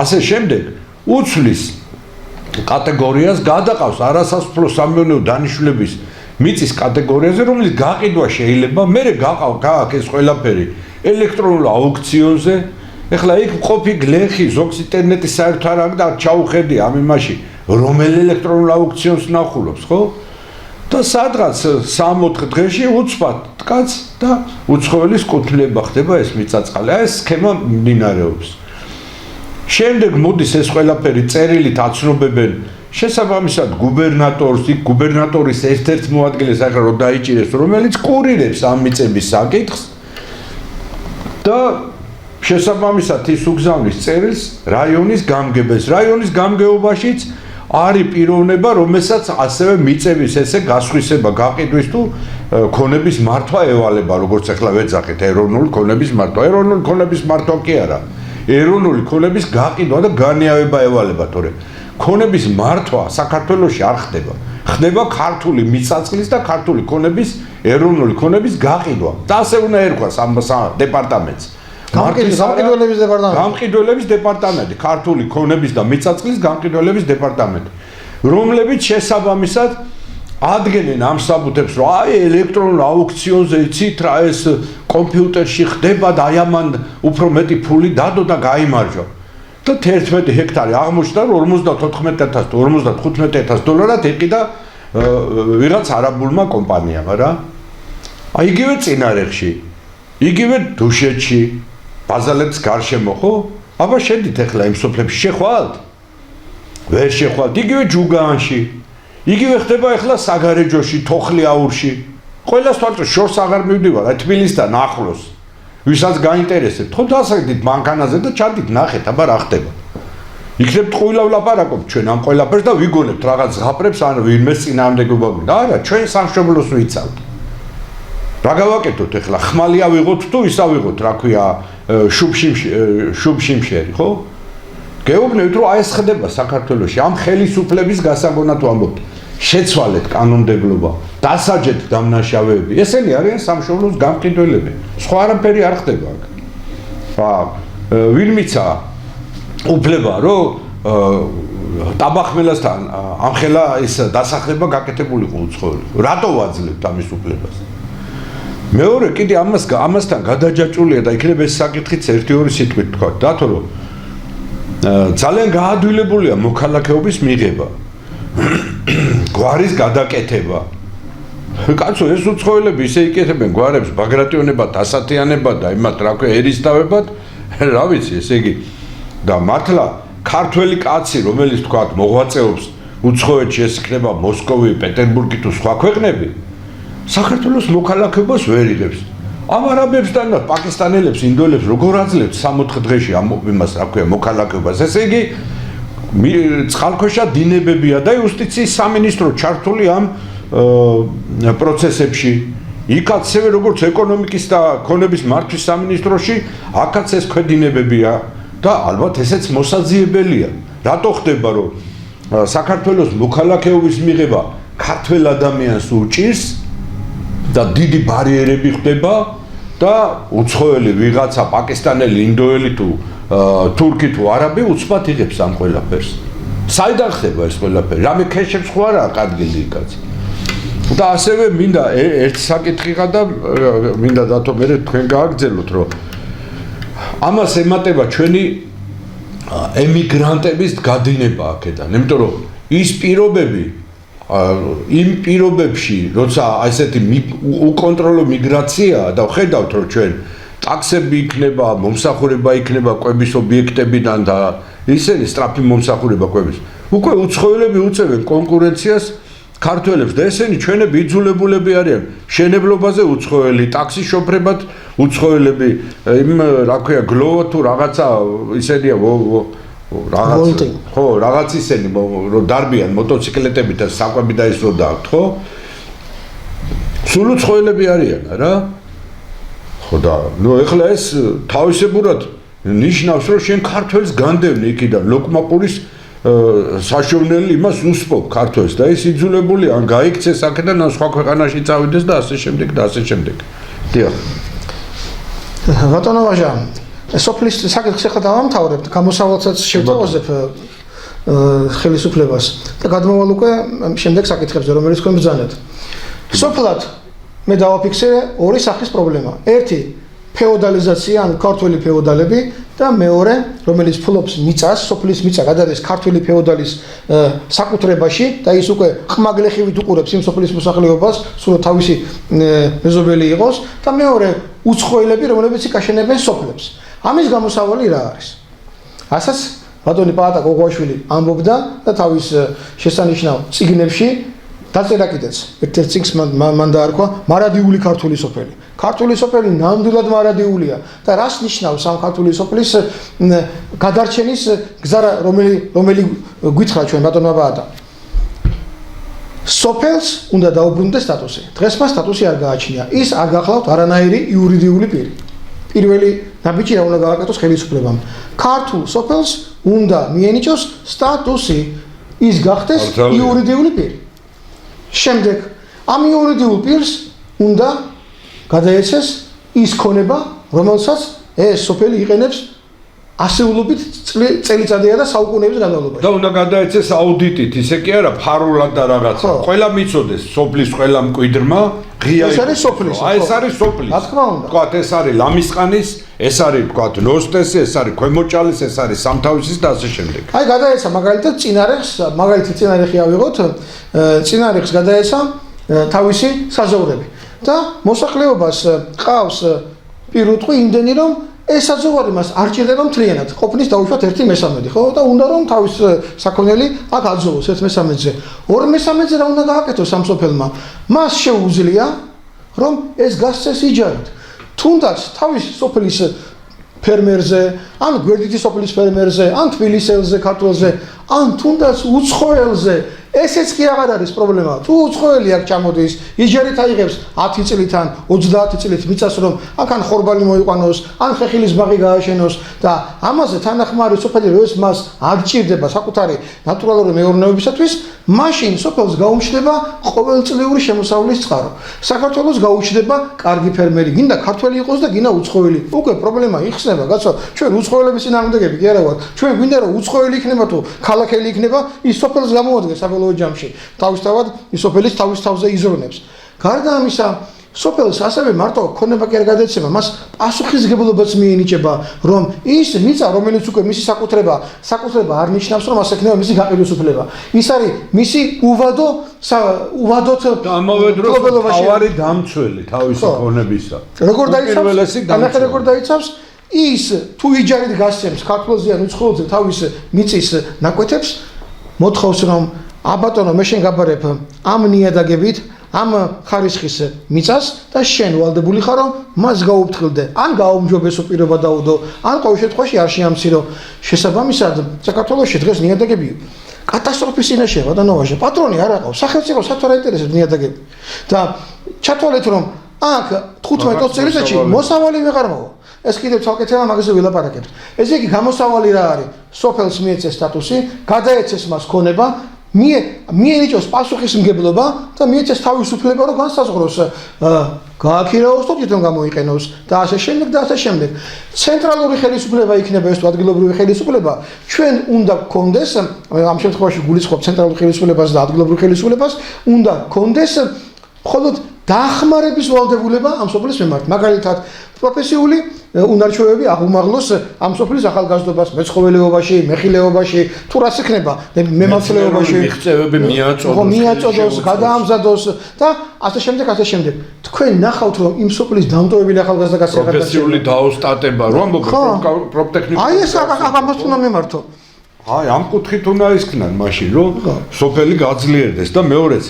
ასე შემდეგ, უცვლის კატეგორიას გადაყავს არასასოფლო სამეურნეო დანიშნულების მიწის კატეგორიაზე, რომელიც გაყიდვა შეიძლება, მერე გააქვს ეს ყველაფერი ელექტრონულ აუქციონზე. ეხლა იქ მყოფი გლეხი, ზოგს ინტერნეტის საერთო არ აქვს და ჩაუხედი ამ იმაში, რომელ ელექტრონულ აუქციონს ნახულობს, ხო? და სადღაც 3-4 დღეში უცბად დგაც და უცხოელის კუთვნილება ხდება ეს მიწა-წყალი. ეს სქემა მიმდინარეობს. შემდეგ მოდის ეს ყველაფერი წერილით აცნობებენ შესაბამისად გუბერნატორს, იქ გუბერნატორის ერთ-ერთ მოადგილეს ახლა რომ დაიჭირეს, რომელიც კურირებს ამ მიწების საკითხს და შესაბამისად ის უგზავნის წერილს რაიონის გამგებელს. რაიონის გამგეობაშიც არის პიროვნება, რომელსაც ასევე მიწების ესე გასხვისება, გაყიდვის თუ ქონების მართვა ევალება, როგორც ახლა ვეძახეთ, ეროვნული ქონების მართვა. ეროვნული ქონების მართვა კი არა. ეროვნული ქონების გაყიდვა და განიავება ევალება, თორემ ქონების მართვა საქართველოში არ ხდება. ხდება ქართული მიწა-წყლის და ქართული ქონების, ეროვნული ქონების გაყიდვა. და ასე უნდა ერქვას ამ დეპარტამენტს. გამყიდველების დეპარტამენტი. გამყიდველების დეპარტამენტი, ქართული ქონების და მიწა-წყლის გამყიდველების დეპარტამენტი, რომლებიც შესაბამისად ადგენენ ამ საბუთებს, რომ აი ელექტრონულ აუქციონზე იცით რა ეს კომპიუტერში ხდება და აი ამან უფრო მეტი ფული დადო და გაიმარჯვა. და 11 ჰექტარი აღმოჩნდა, რომ 54,000 თუ 55,000 დოლარად ეყიდა ვიღაც არაბულმა კომპანიამ, რა. აი იგივე წინარეხში, იგივე დუშეთში, ბაზალეთის გარშემო, ხო? აბა შედით ახლა იმ სოფლებში შეხვალთ? ვერ შეხვალთ, იგივე ჯუგაანში. იგივე ხდება ახლა საგარეჯოში, თოხლიაურში. ყველას თვალწინ შორს აღარ მივდივარ, აი თბილისთან ახლოს. ვისაც გაინტერესებთ, ხო დასაგდით მანქანაზე და ჩადით ნახეთ, აბა რა ხდება. იქნებ ტყუილავ ლაპარაკობთ ჩვენ ამ ყველაფერს და ვიგონებთ რაღაც ზღაპრებს ან ვინმეს წინააღმდეგობა გვინდა. არა, ჩვენ სამშობლოს ვიცავთ. რა გავაკეთოთ ახლა? ხმალი ავიღოთ თუ ის ავიღოთ, რა ქვია, შუბშიმშერი, ხო? გეუბნებით რომ აი ეს ხდება საქართველოში ამ ხელისუფლების გასაგონად ვამბობთ შეცვალეთ კანონმდებლობა დასაჯეთ დამნაშავეები ესენი არიან სამშობლოს გამყიდველები სხვა არაფერი არ ხდება აქ ვინ მიცა უფლება რომ ტაბახმელასთან ამხელა ეს დასახლება გაკეთებულიყო უცხოელი რატო ვაძლევთ ამის უფლებას მეორე კიდე ამასთან გადაჯაჭულია და იქნება ეს საკითხიც 1-2 სიტყვით თქვა დათო რომ ძალიან გაადვილებულია მოქალაქეობის მიღება გვარის გადაკეთება კაცო ეს უცხოელები ისე იკეთებენ გვარებს ბაგრატიონებად ასათიანებად და იმათ რა ქვია ერისთავებად რა ვიცი ესე იგი და მართლა ქართველი კაცი რომელიც თქვა მოღვაწეობს უცხოეთში ეს იქნება მოსკოვი პეტერბურგი თუ სხვა ქვეყნები საქართველოს მოქალაქეობას ვერ იღებს ამ არაბებსთან და პაკისტანელებს ინდოელებს როგორ აძლევთ 3-4 დღეში ამ იმას რა ქვია მოქალაქეობას ესე იგი წყალქვეშა დინებებია და იუსტიციის სამინისტრო ჩართული ამ პროცესებში იქაც ასევე როგორც ეკონომიკის და ქონების მართვის სამინისტროში აქაც ეს ქვედინებებია და ალბათ ესეც მოსაძიებელია რატო ხდება რომ საქართველოს მოქალაქეობის მიღება ქართველ ადამიანს უჭირს და დიდი ბარიერები ხდება და უცხოელი ვიღაცა პაკისტანელი ინდოელი თუ თურქი თუ არაბი უცბად იღებს ამ ყველაფერს საიდან ხდება ეს ყველაფერი რამე ქეშებს ხო არა კარგილი იქაც და ასევე მინდა ერთ საკითხიღა და მინდა დათო მე თქვენ გააგრძელოთ რომ ამას ემატება ჩვენი ემიგრანტების გადინება აქედან იმიტომ რომ ის პირობები იმ პირობებში როცა ესეთი უკონტროლო მიგრაციაა და ხედავთ რომ ჩვენ ტაქსები იქნება მომსახურება იქნება კვების ობიექტებიდან და ისინი სწრაფი მომსახურება კვების უკვე უცხოელები უწევენ კონკურენციას ქართველებს და ესენი ჩვენები იძულებულები არიან შენებლობაზე უცხოელი ტაქსის შოფრებად უცხოელები იმ რა ქვია გლოვა თუ რაღაცა ისენია რაღაც ხო რაღაც ისენი რომ დარბიან მოტოციკლეტებით და საკვები და ის რო დააქვთ ხო სულ უცხოელები არიან რა ხო და ნუ ეხლა ეს თავისებურად ნიშნავს რომ შენ ქართველს განდევნე იქიდან ლოკმაპურის საშოვნელი იმას უსპობ ქართველს და ის იძულებული ან გაიქცეს აქედან ან სხვა ქვეყანაში წავიდეს და ასე შემდეგ და ასე შემდეგ. დიახ. ბატონო ვაჟა, სოფლის საკითხს ახლა დავამთავრებთ, გამოსავალსაც შევთავაზებ ხელისუფლებას და გადმოვალ უკვე შემდეგ საკითხებზე, რომელიც თქვენ ბრძანეთ. სოფლად მე დავაფიქსირე ორი სახის პრობლემა. ერთი ფეოდალიზაცია, ანუ ქართველი ფეოდალები და მეორე, რომელიც ფლობს მიწას, სოფლის მიწა გადადის ქართველი ფეოდალის საკუთრებაში და ის უკვე ხმაგლეხივით უყურებს იმ სოფლის მოსახლეობას, სულ თავისი მეზობელი იყოს და მეორე უცხოელები, რომლებიც იკაშენებენ სოფლებს. ამის გამოსავალი რა არის? ასაც ბატონი პაატა გოგოაშვილი ამბობდა და თავის შესანიშნავ წიგნებში დაწერა კიდეც ერთ-ერთ წიგნს მან დაარქვა მარადიული ქართული სოფელი. ქართული სოფელი ნამდვილად მარადიულია და რას ნიშნავს ამ ქართული სოფლის გადარჩენის გზა რომელი გითხრა ჩვენ ბატონმა პაატა. სოფელს უნდა დაუბრუნდეს სტატუსი. დღეს მას სტატუსი არ გააჩნია. ის არ გახლავთ არანაირი იურიდიული პირი. პირველი ნაბიჯი რა უნდა გააკეთოს ხელისუფლებამ. ქართულ სოფელს უნდა მიენიჭოს სტატუსი. ის გახდეს იურიდიული პირი. შემდეგ ამ იურიდიულ პირს უნდა გადაეცეს ის ქონება, რომელსაც ეს სოფელი იყენებს ასეულობით წელიწადია და საუკუნეების განმავლობაში. და უნდა გადაეცეს აუდიტით, ისე კი არა, ფარულად და რაღაცა. ყველა მიცოდეს სოფლის ყველა მკვიდრმა ღია ეს არის სოფლის. აი ეს არის სოფლის. რა თქმა უნდა. თქვათ ეს არის ლამისყანის, ეს არის თქვათ ნოსტესი, ეს არის ქვემოჭალის, ეს არის სამთავისის და ასე შემდეგ. აი გადაეცა მაგალითად წინარეხს, მაგალითად წინარეხი ავიღოთ, წინარეხს გადაეცა თავისი საზოვრები და მოსახლეობას ყავს პირუტყვი იმდენი რომ ეს საზოვარი მას არ ჭირდება მთლიანად, ყოფნის დაუშვათ 1/3, ხო? და უნდა რომ თავის საქონელი აქ აძოვოს 1/3-ზე. 2/3-ზე რა უნდა გააკეთოს ამ სოფელმა? მას შეუძლია რომ ეს გასცეს იჯარით. თუნდაც თავის სოფლის ფერმერზე, ან გვერდითი სოფლის ფერმერზე, ან თბილისელზე, ქართველზე, ან თუნდაც უცხოელზე ესეც კი აღარ არის პრობლემა. თუ უცხოელი აქ ჩამოდის, იჯერით აიღებს 10 წლიდან 30 წლით მიწას რომ აქან ხორბალი მოიყვანოს, ან ხეხილის ბაღი გააშენოს და ამაზე თანახმარი სოფელი როეს მას არ ჭირდება საკუთარი ნატურალური მეურნეობისათვის, მაშინ სოფელს გაუმჩნდება ყოველწლიური შემოსავლის წყარო. საქართველოს გაუჩნდება კარგი ფერმერი, გინდა ქართველი იყოს და გინდა უცხოელი. უკვე პრობლემა იხსნება, კაცო, ჩვენ უცხოელების წინააღმდეგები კი არა ვართ. ჩვენ გვინდა რომ უცხოელი იქნება თუ ქალაქელი იქნება, ის სოფელს გამოადგენს საბოლოო ჯამში. თავისთავად ის სოფელის თავის თავზე იზრუნებს. გარდა ამისა, სოფელს ასევე მარტო ქონება კი არ გადაეცემა, მას პასუხისგებლობაც მიენიჭება, რომ ის მიწა, რომელიც უკვე მისი საკუთრება არ ნიშნავს, რომ ასე იქნება მისი გაყიდვისუფლება. ის არის მისი უვადოთ ამავე დროს თავარი დამცველი თავისი ქონებისა. როგორ დაიცავს ის თუ იჯარით გასცემს ქართველზე ან უცხოელზე თავის მიწის ნაკვეთებს, მოთხოვს რომ აბატონო მე შენ გაბარებ ამ ნიადაგებით ამ ხარისხის მიწას და შენ ვალდებული ხარ რომ მას გაუფრთხილდე, ან გააუმჯობესო პირობა დაუდო, ან ყოველ შემთხვევაში არ შეამცირო. შესაბამისად, საქართველოში დღეს ნიადაგები კატასტროფის წინაშე ბატონოვაშა, პატრონი არ აყავს, სახელმწიფოს საერთოდ არ ინტერესებს ნიადაგები. და ჩათვალეთ რომ აქ 15 წელიწადში მოსავალი ვეღარ მოვა. ეს კიდევ ცალკე თემა, მაგაზე ვილაპარაკებთ. ესე იგი გამოსავალი რა არის? სოფელს მიეცეს სტატუსი, გადაეცეს მას ქონება, მიენიჭოს პასუხისმგებლობა და მიეცეს თავისუფლება რომ განსაზღვროს გააქირავოს თუ თვითონ გამოიყენოს და ასე შემდეგ და ასე შემდეგ. ცენტრალური ხელისუფლება იქნება ეს თუ ადგილობრივი ხელისუფლება, ჩვენ უნდა გქონდეს, ამ შემთხვევაში გულისხმობ ცენტრალურ ხელისუფლებას და ადგილობრივ ხელისუფლებას, უნდა გქონდეს მხოლოდ დაახმარების ვალდებულება ამ სოფლის მიმართ. მაგალითად, პროფესიული უნარჩვევები აღუმაღლოს ამ სოფლის ახალგაზრდობას მეცხოველეობაში, მეხილეობაში, თუ რას იქნება, მემაცლეობაში, მიღწევები მიაწოდოს, გადაამზადოს და ასე შემდეგ. თქვენ ნახავთ რომ იმ სოფლის დამტოვებელი ახალგაზრდა კაცი აღარ პროფესიული დაოსტატება, რომ პროფტექნიკა. აი ეს ამას უნდა მიმართო. აი ამ კუთხით უნდა ისქნან მაშინ რომ სოფელი გაძლიერდეს და მეორეც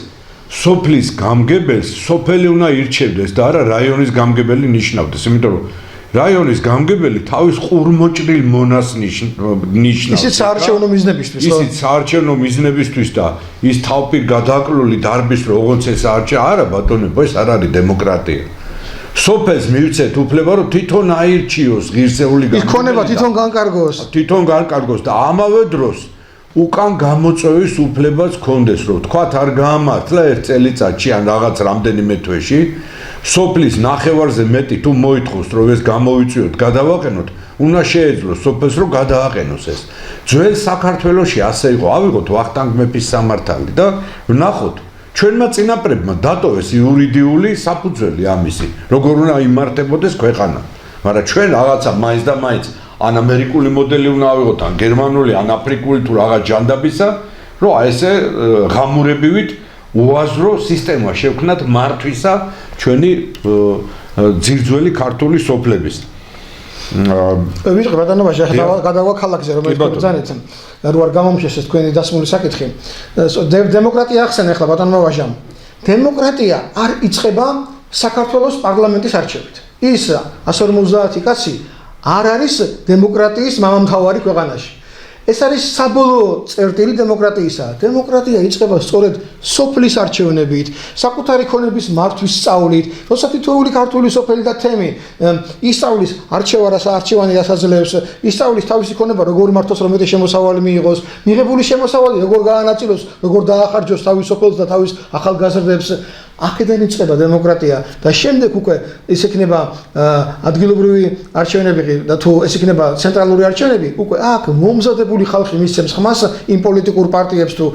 სოფლის გამგებელს სოფელი უნდა ირჩევდეს და არა რაიონის გამგებელი ნიშნავდეს, იმიტომ რომ რაიონის გამგებელი თავის ყურმოჭრილ მონას ნიშნავს. ისიც საარჩევნო მიზნებისთვის. ისიც საარჩევნო მიზნებისთვის და ის თავპირ გადაკლული დარბის როგორც ეს არა ბატონებო, ეს არ არის დემოკრატია. სოფელს მივცეთ უფლება რომ თვითონ აირჩიოს ღირსეული გამგებელი. ის ქონება თვითონ განკარგოს და ამავე დროს უკან გამოწვევის უფლებაც გქონდეს, რომ თქვათ არ გაამართლა ერთ წელიწადში ან რაღაც რამდენიმე თვეში, სოფლის ნახევარზე მეტი თუ მოითხოვს, რომ ეს გამოვიწვიოთ, გადავაყენოთ, უნდა შეეძლოს სოფელს, რომ გადააყენოს ეს. ძველ საქართველოში ასე იყო, ავიღოთ ვახტანგ მეფის სამართალი და ვნახოთ, ჩვენმა წინაპრებმა დატოვეს იურიდიული საფუძველი ამისი, როგორ უნდა იმართებოდეს ქვეყანა. მაგრამ ჩვენ რაღაცა მაინც და მაინც ან ამერიკული მოდელი უნდა ავიღოთ, ან გერმანული, ან აფრიკული თუ რაღაც ჯანდაბისა, რომ აი ესე ღამურებივით უაზრო სისტემა შევქნათ მართვისა ჩვენი ძირძველი ქართული სოფლების. ვიტყვი ბატონებაშა, გადავა ქალაქზე, რომელიც ბრძანეთ, რომ არ გამომშეს ეს თქვენი დასმული საკითხი. დემოკრატია ახსენე ახლა ბატონებაშა. დემოკრატია არ იწყება საქართველოს პარლამენტის არჩევით. ის 150 კაცი არ არის დემოკრატიის მამამთავარი ქვეყანაში. ეს არის საბოლოო წერტილი დემოკრატიისა. დემოკრატია იწყება სწორედ სოფლის არჩევნებით, საკუთარი ქონების მართვის სწავლით, როცა თითოეული ქართული სოფელი და თემი ისწავლის არჩევანი ასაძლევს, ისწავლის თავისი ქონება როგორ მართოს, რომ მეტი შემოსავალი მიიღოს, მიღებული შემოსავალი როგორ გაანაწილოს, როგორ დაახარჯოს თავის სოფელს და თავის ახალგაზრდებს. აქედან იწყება დემოკრატია და შემდეგ უკვე ის იქნება ადგილობრივი არჩევნები და თუ ეს იქნება ცენტრალური არჩევნები, უკვე აქ მომზადებული ხალხი მისცემს ხმას იმ პოლიტიკურ პარტიებს თუ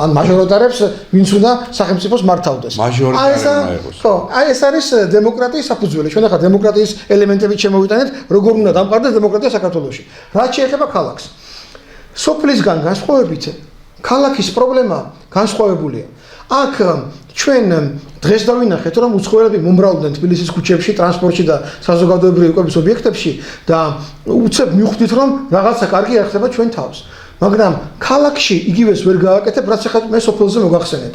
ან მაჟორიტარებს, ვინც უნდა სახელმწიფოს მართავდეს. აი ეს არის დემოკრატიის საფუძველი. ჩვენ ახლა დემოკრატიის ელემენტებით შემოვიტანეთ, როგორ უნდა დამყარდეს დემოკრატია საქართველოში. რაც შეეხება ქალაქს. სოფლისგან განსხვავებით, ქალაქის პრობლემა განსხვავებულია. აქ ჩვენ დღეს დავინახეთ რომ უცხოელები მომრავლდნენ თბილისის ქუჩებში, ტრანსპორტში და საზოგადოებრივი კვების ობიექტებში და უცებ მივხვდით რომ რაღაცა კარგი არ ხდება ჩვენ თავს. მაგრამ ქალაქში იგივეს ვერ გააკეთებ, რაც ახლა მე სოფელზე მოგახსენეთ.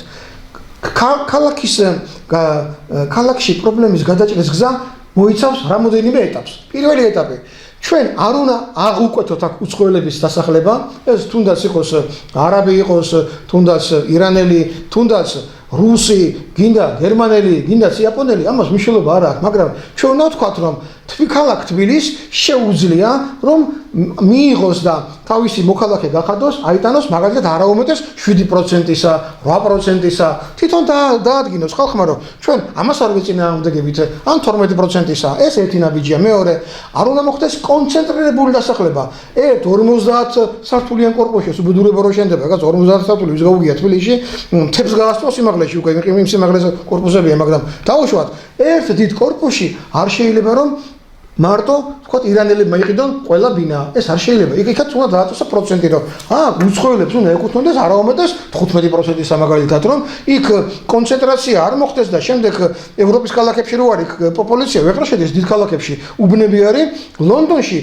ქალაქში პრობლემის გადაჭრის გზა მოიცავს რამოდენიმე ეტაპს. პირველი ეტაპი ჩვენ არ უნდა აღვკვეთოთ აქ უცხოელების დასახლება, ეს თუნდაც იყოს არაბი იყოს, თუნდაც ირანელი, თუნდაც რუსი, გინდა გერმანელი, გინდა იაპონელი, ამას მნიშვნელობა არ აქვს, მაგრამ ჩვენ უნდა ვთქვათ, რომ ქალაქ თბილისს შეუძლია, რომ მიიღოს და თავისი მოქალაქე გახადოს, აიტანოს მაგალითად არაუმეტეს 7%-ისა, 8%-ისა, თვითონ დაადგინოს ხალხმა, რომ ჩვენ ამას არ ვეწინააღმდეგებით, ან 12%-ისა, ეს ერთი ნაბიჯია, მეორე, არ უნდა მოხდეს კონცენტრირებული დასახლება. 50 სართულიან კორპუსში უბედურება რო შენდება, რაღაც 50 სართული ვის გაუგია თბილისში, თებს გაასწროს სიმაღლეში უკვე იმ სიმაღლეზე კორპუსებია, მაგრამ დაუშვათ, ერთ დიდ კორპუსში არ შეიძლება რომ მარტო თქვა ირანელებმა იყიდონ ყველა ბინა. ეს არ შეიძლება. იქაც უნდა დააწესო პროცენტი, რომ უცხოელებს უნდა ეკუთვნოდეს არაუმეტეს 15%-ისა მაგალითად, რომ იქ კონცენტრაცია არ მოხდეს და შემდეგ ევროპის ქალაქებში რო არის პოპულაცია, ვეღარ შედის დიდ ქალაქებში. უბნები არის ლონდონში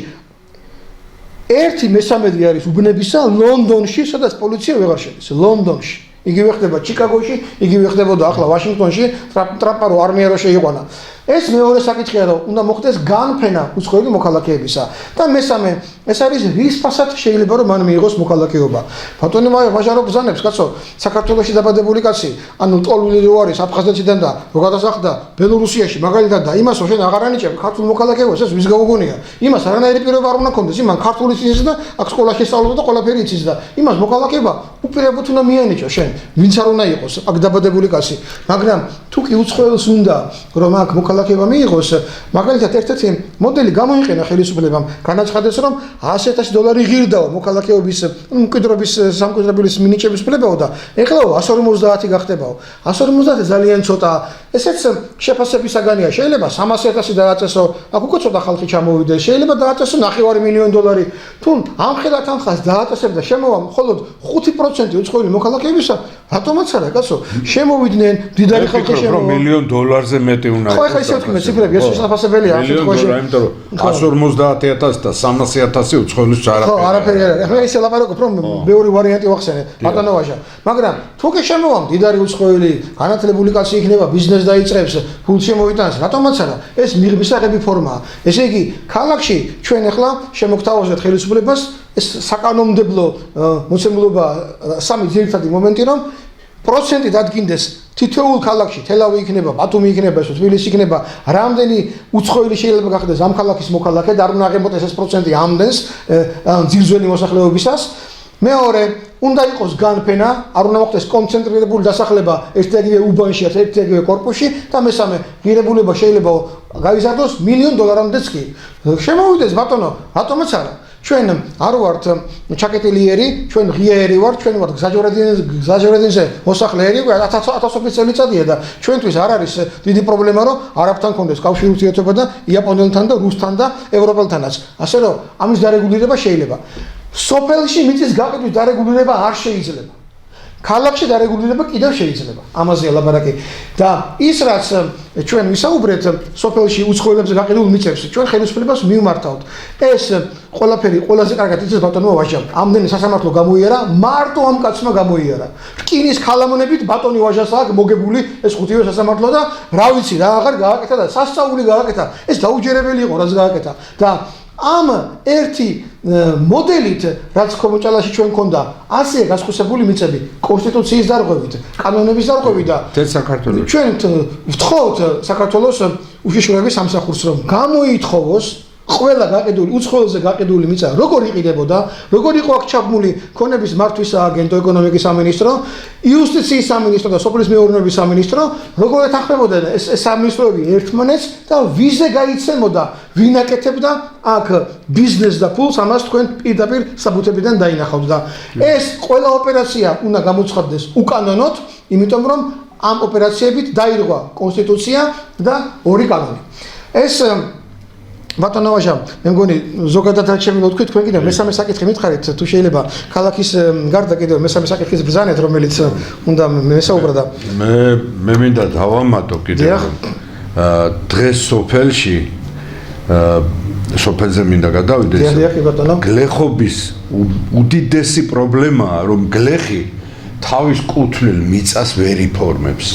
1/3 არის უბნებისა ლონდონში, სადაც პოლიცია ვეღარ შედის. ლონდონში. იგივე ხდება ჩიკაგოში, იგივე ხდებოდა ახლა ვაშინგტონში, ტრამპა რო არმია რო შეიყვანა. ეს მეორე საკითხია, რომ უნდა მოხდეს განფენა უცხოელი მოქალაქეებისა. და მესამე, ეს არის რის ფასად შეიძლება რომ მან მიიღოს მოქალაქეობა. ბატონი ვაჟარო ბრძანებს, კაცო, საქართველოში დაბადებული კაცი, ანუ ტოლული რო არის აფხაზეთიდან და რო გადასახლდა ბელორუსიაში, მაგალითად და იმას შენ აღარ ანიჭებ ქართულ მოქალაქეობას, ეს ვის გაუგონია? იმას არანაირი პირობა არ უნდა ქონდეს, იმან ქართული იცის და აქ სკოლაში სწავლობდა და ყველაფერი იცის და იმას მოქალაქეობა უპირობოდ უნდა მიანიჭო შენ, ვინც არ უნდა იყოს აქ დაბადებული კაცი. მაგრამ თუ კი უცხოელს უნდა რომ აქ მოქალაქეობა მიიღოს, მაგალითად ერთ-ერთი მოდელი გამოიყენა ხელისუფლებამ, განაცხადეს რომ $100,000 ღირდაო მოქალაქეობის მკვიდრობის სამკვიდრებლის მინიჭების უფლებაო და ეხლა 150 გახდებაო. 150 ძალიან ცოტაა. ესეც შეფასებისაგანია. შეიძლება $300,000 დააწესო, აქ უკვე ცოტა ხალხი ჩამოვიდეს. შეიძლება დააწესო $250,000. თუ ამ ხედავ თანხას დააწესებ და შემოვა მხოლოდ 5% უცხოელი მოქალაქეებისა, რატომაც არა, კაცო? შემოვიდნენ დიდარი ხალხი შემოვა. $1,000,000-ზე მეტი უნდა იყო. ხო, ესე ვთქვი, ციფრები ეს შესაძლებელია ამ შემთხვევაში. იმიტომ რომ 150,000 და 300,000 უცხოელის არაფერი. ხო, არაფერი არა. ეხლა ისე ლაპარაკობ, რომ მეორე ვარიანტი ვახსენე, ბატონო ვაჟა. მაგრამ თუ კი შემოვამ დიდარი უცხოელი, განათლებული კაცი იქნება, ბიზნეს დაიწყებს, ფულს შემოიტანს, რატომაც არა? ეს მიღებისაღები ფორმაა. ესე იგი, ქალაქში ჩვენ ეხლა შემოგთავაზებთ ხელისუფლებას, ეს საკანონმდებლო მოცემულობა სამი ძირითადი მომენტი, რომ პროცენტი დადგინდეს თითოეულ ქალაქში, თელავი იქნება, ბათუმი იქნება, თბილისი იქნება, რამდენი უცხოელი შეიძლება გახდეს ამ ქალაქის მოქალაქე და არ უნდა აღემატოს ეს პროცენტი ამდენს ძირძველი მოსახლეობისას. მეორე, უნდა იყოს განფენა, არ უნდა მოხდეს კონცენტრირებული დასახლება ერთ-ერთივე უბანში, ერთ-ერთივე კორპუსში და მესამე, ღირებულება შეიძლება გაიზარდოს $1,000,000-მდეც კი. შემოვიდეს ბატონო, რატომაც არა? ჩვენ არ ვართ ჩაკეტილიერი, ჩვენ ღიაერი ვართ, ჩვენ ვართ გზაჯვარედინზე მოსახლეები, 1000 წელიწადია და ჩვენთვის არ არის დიდი პრობლემა, რომ არაბთან კონდეს კავშირი ურთიერთობა და იაპონელთან და რუსთან და ევროპელთანაც. ასე რომ ამის დარეგულირება შეიძლება. სოფელში მიწის გაყიდვის დარეგულირება არ შეიძლება. ქალაქში დარეგულირება კიდევ შეიძლება. ამაზეა ლაპარაკი. და ის რაც ჩვენ ვისაუბრეთ სოფელში უცხოელებზე გაყიდულ მიწებს, ჩვენ ხელისუფლებას მივმართავთ. ეს ყველაფერი ყველაზე კარგად იცის ბატონო ვაჟა. ამდენი სასამართლო გამოიარა, მარტო ამ კაცმა გამოიარა. რკინის ქალამონებით ბატონი ვაჟასაა მოგებული ეს ხუთივე სასამართლო და რა ვიცი რა აღარ გააკეთა და სასწაული გააკეთა. ეს დაუჯერებელი იყო რაც გააკეთა. და ამ ერთი მოდელით, რაც კომოჭალაში ჩვენ მქონდა, ასე გასხვისებული მიწები კონსტიტუციის დარღვევით, კანონების დარღვევით და საქართველოს ჩვენ ვთხოვთ საქართველოს უშიშროების სამსახურს, რომ გამოითხოვოს ყველა გაყიდული, უცხოელზე გაყიდული მიწა, როგორ იყიდებოდა, როგორ იყო აქ ჩაბმული ქონების მართვის სააგენტო, ეკონომიკის სამინისტრო, იუსტიციის სამინისტრო და სოფლის მეურნეობის სამინისტრო, როგორ ეთანხმებოდა ეს სამინისტროები ერთმანეთს და ვიზე გაიცემოდა, ვინ აკეთებდა აქ ბიზნეს და ფულს, ამას თქვენ პირდაპირ საბუთებიდან დაინახავთ და ეს ყველა ოპერაცია უნდა გამოცხადდეს უკანონოდ, იმიტომ რომ ამ ოპერაციებით დაირღვა კონსტიტუცია და ორი კანონი. ეს ბატონო ვაჟა, მე მგონი ზოგადად რაც შემიძლია თქვი, თქვენ კიდევ მესამე საკითხი მითხარით, თუ შეიძლება ქალაქის გარდა კიდევ მესამე საკითხის ბრძანეთ, რომელიც უნდა მესაუბრა და მე მინდა დავამატო კიდევ დღეს სოფელში სოფელზე მინდა გადავიდე. გლეხობის უდიდესი პრობლემაა, რომ გლეხი თავის კუთვნილ მიწას ვერ იფორმებს.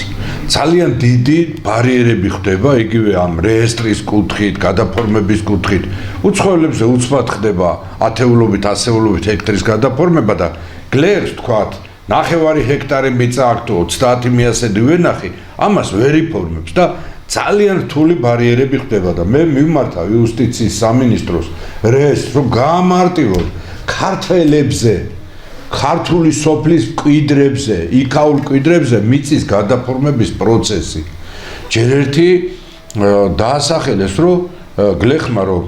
ძალიან დიდი ბარიერები ხდება იგივე ამ რეესტრის კუთხით, გადაფორმების კუთხით. უცხოელებზე უცბად ხდება ათეულობით, ასეულობით ჰექტარის გადაფორმება და გლერს თქვათ, 9 ჰექტარი მიწა აქვს თუ 30 მიასედი ვენახი, ამას ვერ იფორმებს და ძალიან რთული ბარიერები ხდება და მე მივმართავ იუსტიციის სამინისტროს რეესტრს, რომ გაამარტივონ ქართველებზე ქართული სოფლის მკვიდრებზე, იქაურ მკვიდრებზე მიწის გადაფორმების პროცესი. ჯერ ერთი დაასახელეს, რომ გლეხმა რომ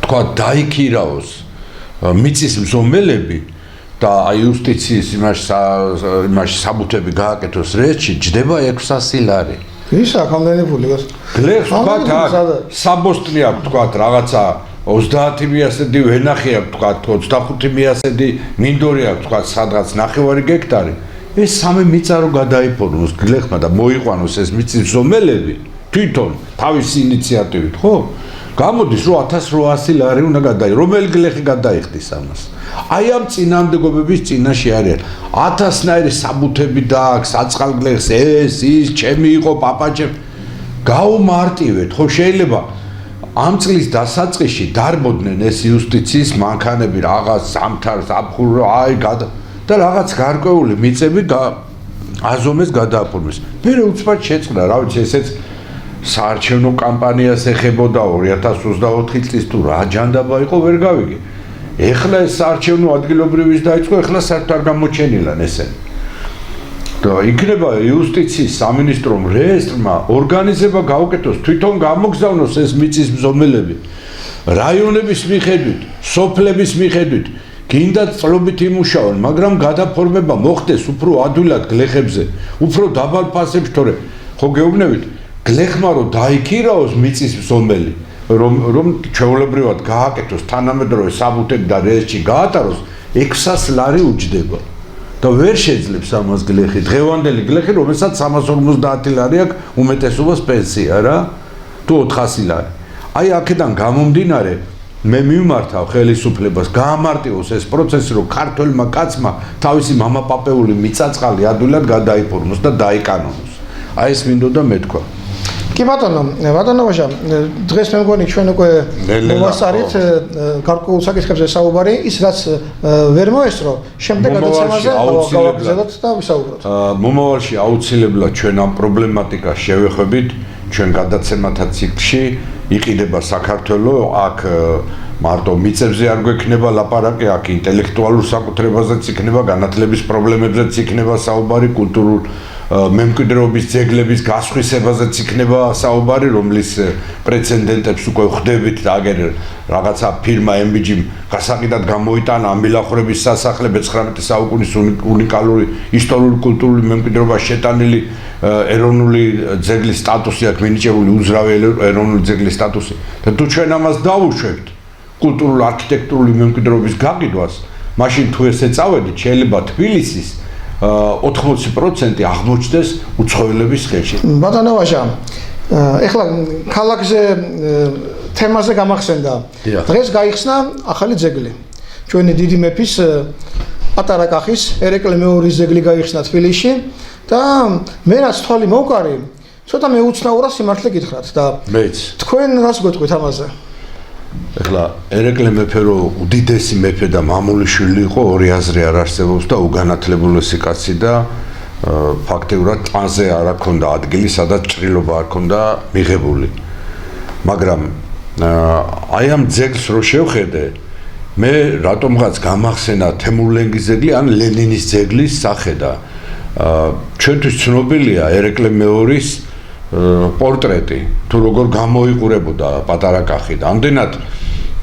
თქვა დაიქირაოს მიწის მზომელები და იუსტიციის იმაში საბუთები გააკეთოს რეესტრში, ჯდება 600 ლარი. ის აქამდენი ფული გას. გლეხს თქვა საბოსტნი აქვს თქვა რაღაცა 30 მიასედი ვენახი აქვს თქვა 25 მიასედი მინდორი აქვს თქვა სადღაც 9 ჰექტარი. ეს სამი მიწა რო გადაიფორმოს გლეხმა და მოიყვანოს ეს მიწის მზომელები თვითონ თავისი ინიციატივით, ხო? გამოდის რომ 1800 ლარი უნდა გადაიღო. რომელი გლეხი გადაიხდის ამას? აი ამ წინამდებობების წინაშე არის 1000-ნაირი საბუთები დააქვს საწყალგლეხს ეს ის ჩემი იყო პაპაჩემ. გაუმარტივეთ, ხო შეიძლება ამ წლის დასაწყისში დარბოდნენ ეს იუსტიციის მანქანები რაღაც ზამთარს აფხურო აი და რაღაც გარკვეული მიწები აზომეს გადააფორმეს. მე უცბად შეწყდა, რა ვიცი, ესეც საარჩევნო კამპანიას ეხებოდა 2024 წლის თუ რა ჯანდაბა იყო ვერ გავიგე. ეხლა ეს საარჩევნო ადგილობრივის დაიწყო, ეხლა საერთოდ არ გამოჩენილან ესენი. და იქნება იუსტიციის სამინისტრომ რეესტრმა ორგანიზება გაუკეთოს, თვითონ გამოგზავნოს ეს მიწის მზომელები რაიონების მიხედვით, სოფლების მიხედვით, გინდა წლობით იმუშაონ, მაგრამ გადაფორმება მოხდეს უფრო ადვილად გლეხებზე, უფრო დაბალ ფასებში, თორე ხო გეუბნებით, გლეხმა რომ დაიქირაოს მიწის მზომელი, რომ ჩვეულებრივად გააკეთოს თანამედროვე საბუთები და რეესტრში გაატაროს, 600 ლარი უჯდება. და ვერ შეძლებს ამას გლეხი. დღევანდელი გლეხი, რომელსაც 350 ლარი აქვს უმეტესობას პენსია რა, თუ 400 ლარი. აი აქედან გამომდინარე, მე მივმართავ ხელისუფლებას, გაამარტივოს ეს პროცესი, რომ ქართველმა კაცმა თავისი მამაპაპეული მიწაწყალი ადვილად გადაიფორმოს და დაიკანონოს. აი ეს მინდოდა მეთქვა. კი ბატონო ვაჟა, დღეს მე მგონი ჩვენ უკვე მოვასწარით გარკვეულ საკითხებზე საუბარი, ის რაც ვერ მოესწრო, შემდეგ გადაცემაზე გავაგზავნოთ და ვისაუბროთ. მომავალში აუცილებლად ჩვენ ამ პრობლემატიკას შევეხებით, ჩვენ გადაცემათა ციკლში იყიდება საქართველო, აქ მარტო მიწებზე არ გვექნება ლაპარაკი, აქ ინტელექტუალურ საკუთრებაზეც იქნება, განათლების პრობლემებზეც იქნება საუბარი, კულტურულ მემკვიდრეობის ძეგლების გასხვისებაზეც იქნება საუბარი, რომლის პრეცედენტებს უკვე ხვდებით და აგერ რაღაცა ფირმა MBG-მ გასაყიდად გამოიტანა ამილახვრების სასახლე 19 საუკუნის უნიკალური ისტორიული კულტურული მემკვიდრეობა შეტანილი ეროვნული ძეგლის სტატუსი აქვს მინიჭებული, უძრავი ეროვნული ძეგლის სტატუსი და თუ ჩვენ ამას დავუშვებთ კულტურულ არქიტექტურული მემკვიდრეობის გაყიდვას, მაშინ თუ ესე წავედით, შეიძლება თბილისის 80% აღმოჩნდეს უცხოელების ხელში. ბატონო ვაჟა, ეხლა ქალაქზე თემაზე გამახსენდა. დღეს გაიხსნა ახალი ძეგლი. ჩვენი დიდი მეფის პატარა კახის ერეკლე მეორის ძეგლი გაიხსნა თბილისში და მე რაც თვალი მოვკარი, ცოტა მეუცნაურა სიმართლე გითხრათ და მეც. თქვენ რას გვეტყვით ამაზე? ეხლა ერეკლე მეფე რო უდიდესი მეფე და მამული შვილი იყო, ორი აზრი არ არსებობს და უგანათლებულესი კაცი და ფაქტიურად ტანზე არ აქვს ადგილი, სადაც ჭრილობა არ ქონდა მიღებული. მაგრამ აი ამ ძეგლს რო შევხედე, მე რატომღაც გამახსენა თემურლენგის ძეგლი ან ლენინის ძეგლის სახე და ჩვენთვის ცნობილია ერეკლე მეორის პორტრეტი, თუ როგორ გამოიყურებოდა პატარა კახი და ამდენად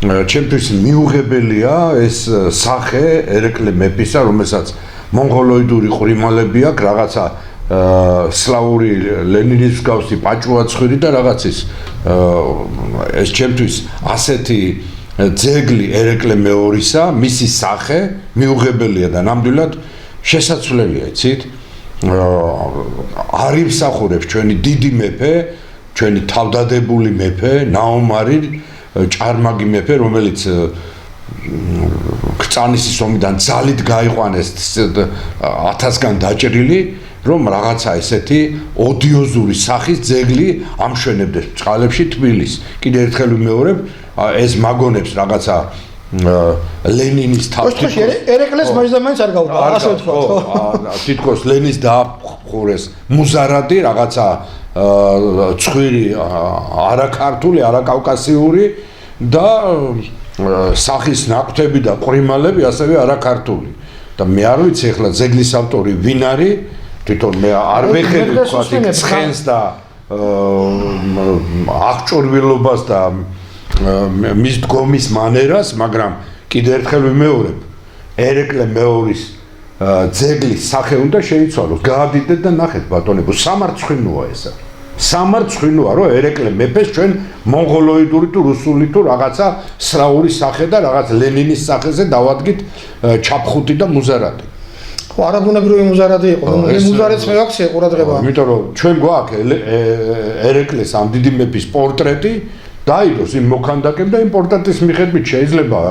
ჩემთვის მიუღებელია ეს სახე ერეკლე მეფისა, რომელსაც მონღოლოიდური ყვრიმალები აქვს, რაღაცა სლავური ლენინის მსგავსი პაჭუაცხვირი და რაღაცის ეს ჩემთვის ასეთი ძეგლი ერეკლე მეორისა, მისი სახე მიუღებელია და ნამდვილად შესაძლებელია, იცით? არ იმსახურებს ჩვენი დიდი მეფე, ჩვენი თავდადებული მეფე, ნაომარი, ჭარმაგი მეფე, რომელიც კრწანისის ომიდან ძალით გაიყვანეს 1000-გან დაჭრილი, რომ რაღაცა ესეთი ოდიოზური სახის ძეგლი ამშვენებდეს წყალებში თბილის. კიდევ ერთხელ ვიმეორებ, ეს მაგონებს რაღაცა ლენინის თავს ერეკლეს მაინც არ გაუყვა, ასე ვთქვა. თითქოს ლენის დააფხურეს მუზარადი რაღაცა ცხვირი არაქართული, არაკავკასიური და სახის ნაკვთები და ყრიმალები ასევე არაქართული. და მე არ ვიცი ახლა ძეგლის ავტორი ვინ არის, თვითონ მე არ ვეხედავ თქვა ცხენს და აღჭურვილობას და მის დგომის მანერას, მაგრამ კიდევ ერთხელ ვიმეორებ, ერეკლე მეორის ძეგლის სახე უნდა შეიცვალოს. გაადიდეთ და ნახეთ ბატონებო, სამარცხვინოა ესა. სამარცხვინოა, რომ ერეკლე მეფეს ჩვენ მონღოლოიდური თუ რუსული თუ რაღაცა სრაულის სახე და რაღაც ლენინის სახეზე დავადგით ჩაფხუტი და მუზარადი. ხო, არაბუნებრივი მუზარადი იყო. მუზარადს მე აქვს ყურადღება. იმიტომ რომ ჩვენ გვაქვს ერეკლეს ამ დიდი მეფის პორტრეტი, დაიდოს იმ მოქანდაკემ და იმ პორტრეტის მიხედვით შეიძლება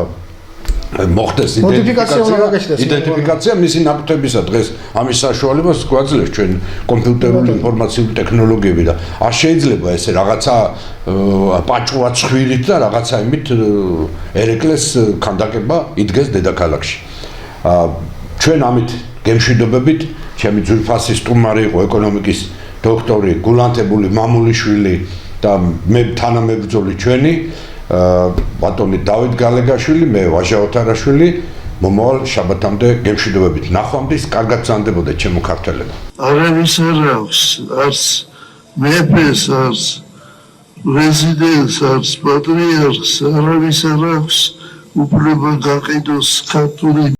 მოხდეს იდენტიფიკაცია მისი ნაკვთებისა. დღეს ამის საშუალებას გვაძლევს ჩვენ კომპიუტერული ინფორმაციული ტექნოლოგიები და არ შეიძლება ესე რაღაცა პაჭუა ცხვირით და რაღაცა იმით ერეკლეს ქანდაკება იდგეს დედაქალაქში. ჩვენ ამით გემშვიდობებით, ჩემი ძვირფასი სტუმარი იყო ეკონომიკის დოქტორი გულანთებული მამულიშვილი და მე თანამებრძოლი ჩვენი ბატონი დავით გალეგაშვილი, მე ვაჟა ოთარაშვილი, მომავალ შაბათამდე გემშვიდობებით. ნახვამდის, კარგად გრძანდებოდეთ ჩემო ქართველებო. არავის არ აქვს, არც მეფეს, არც რეზიდენტს, არც პატრიარქს, არავის არ აქვს უფლება გაყიდოს ქართული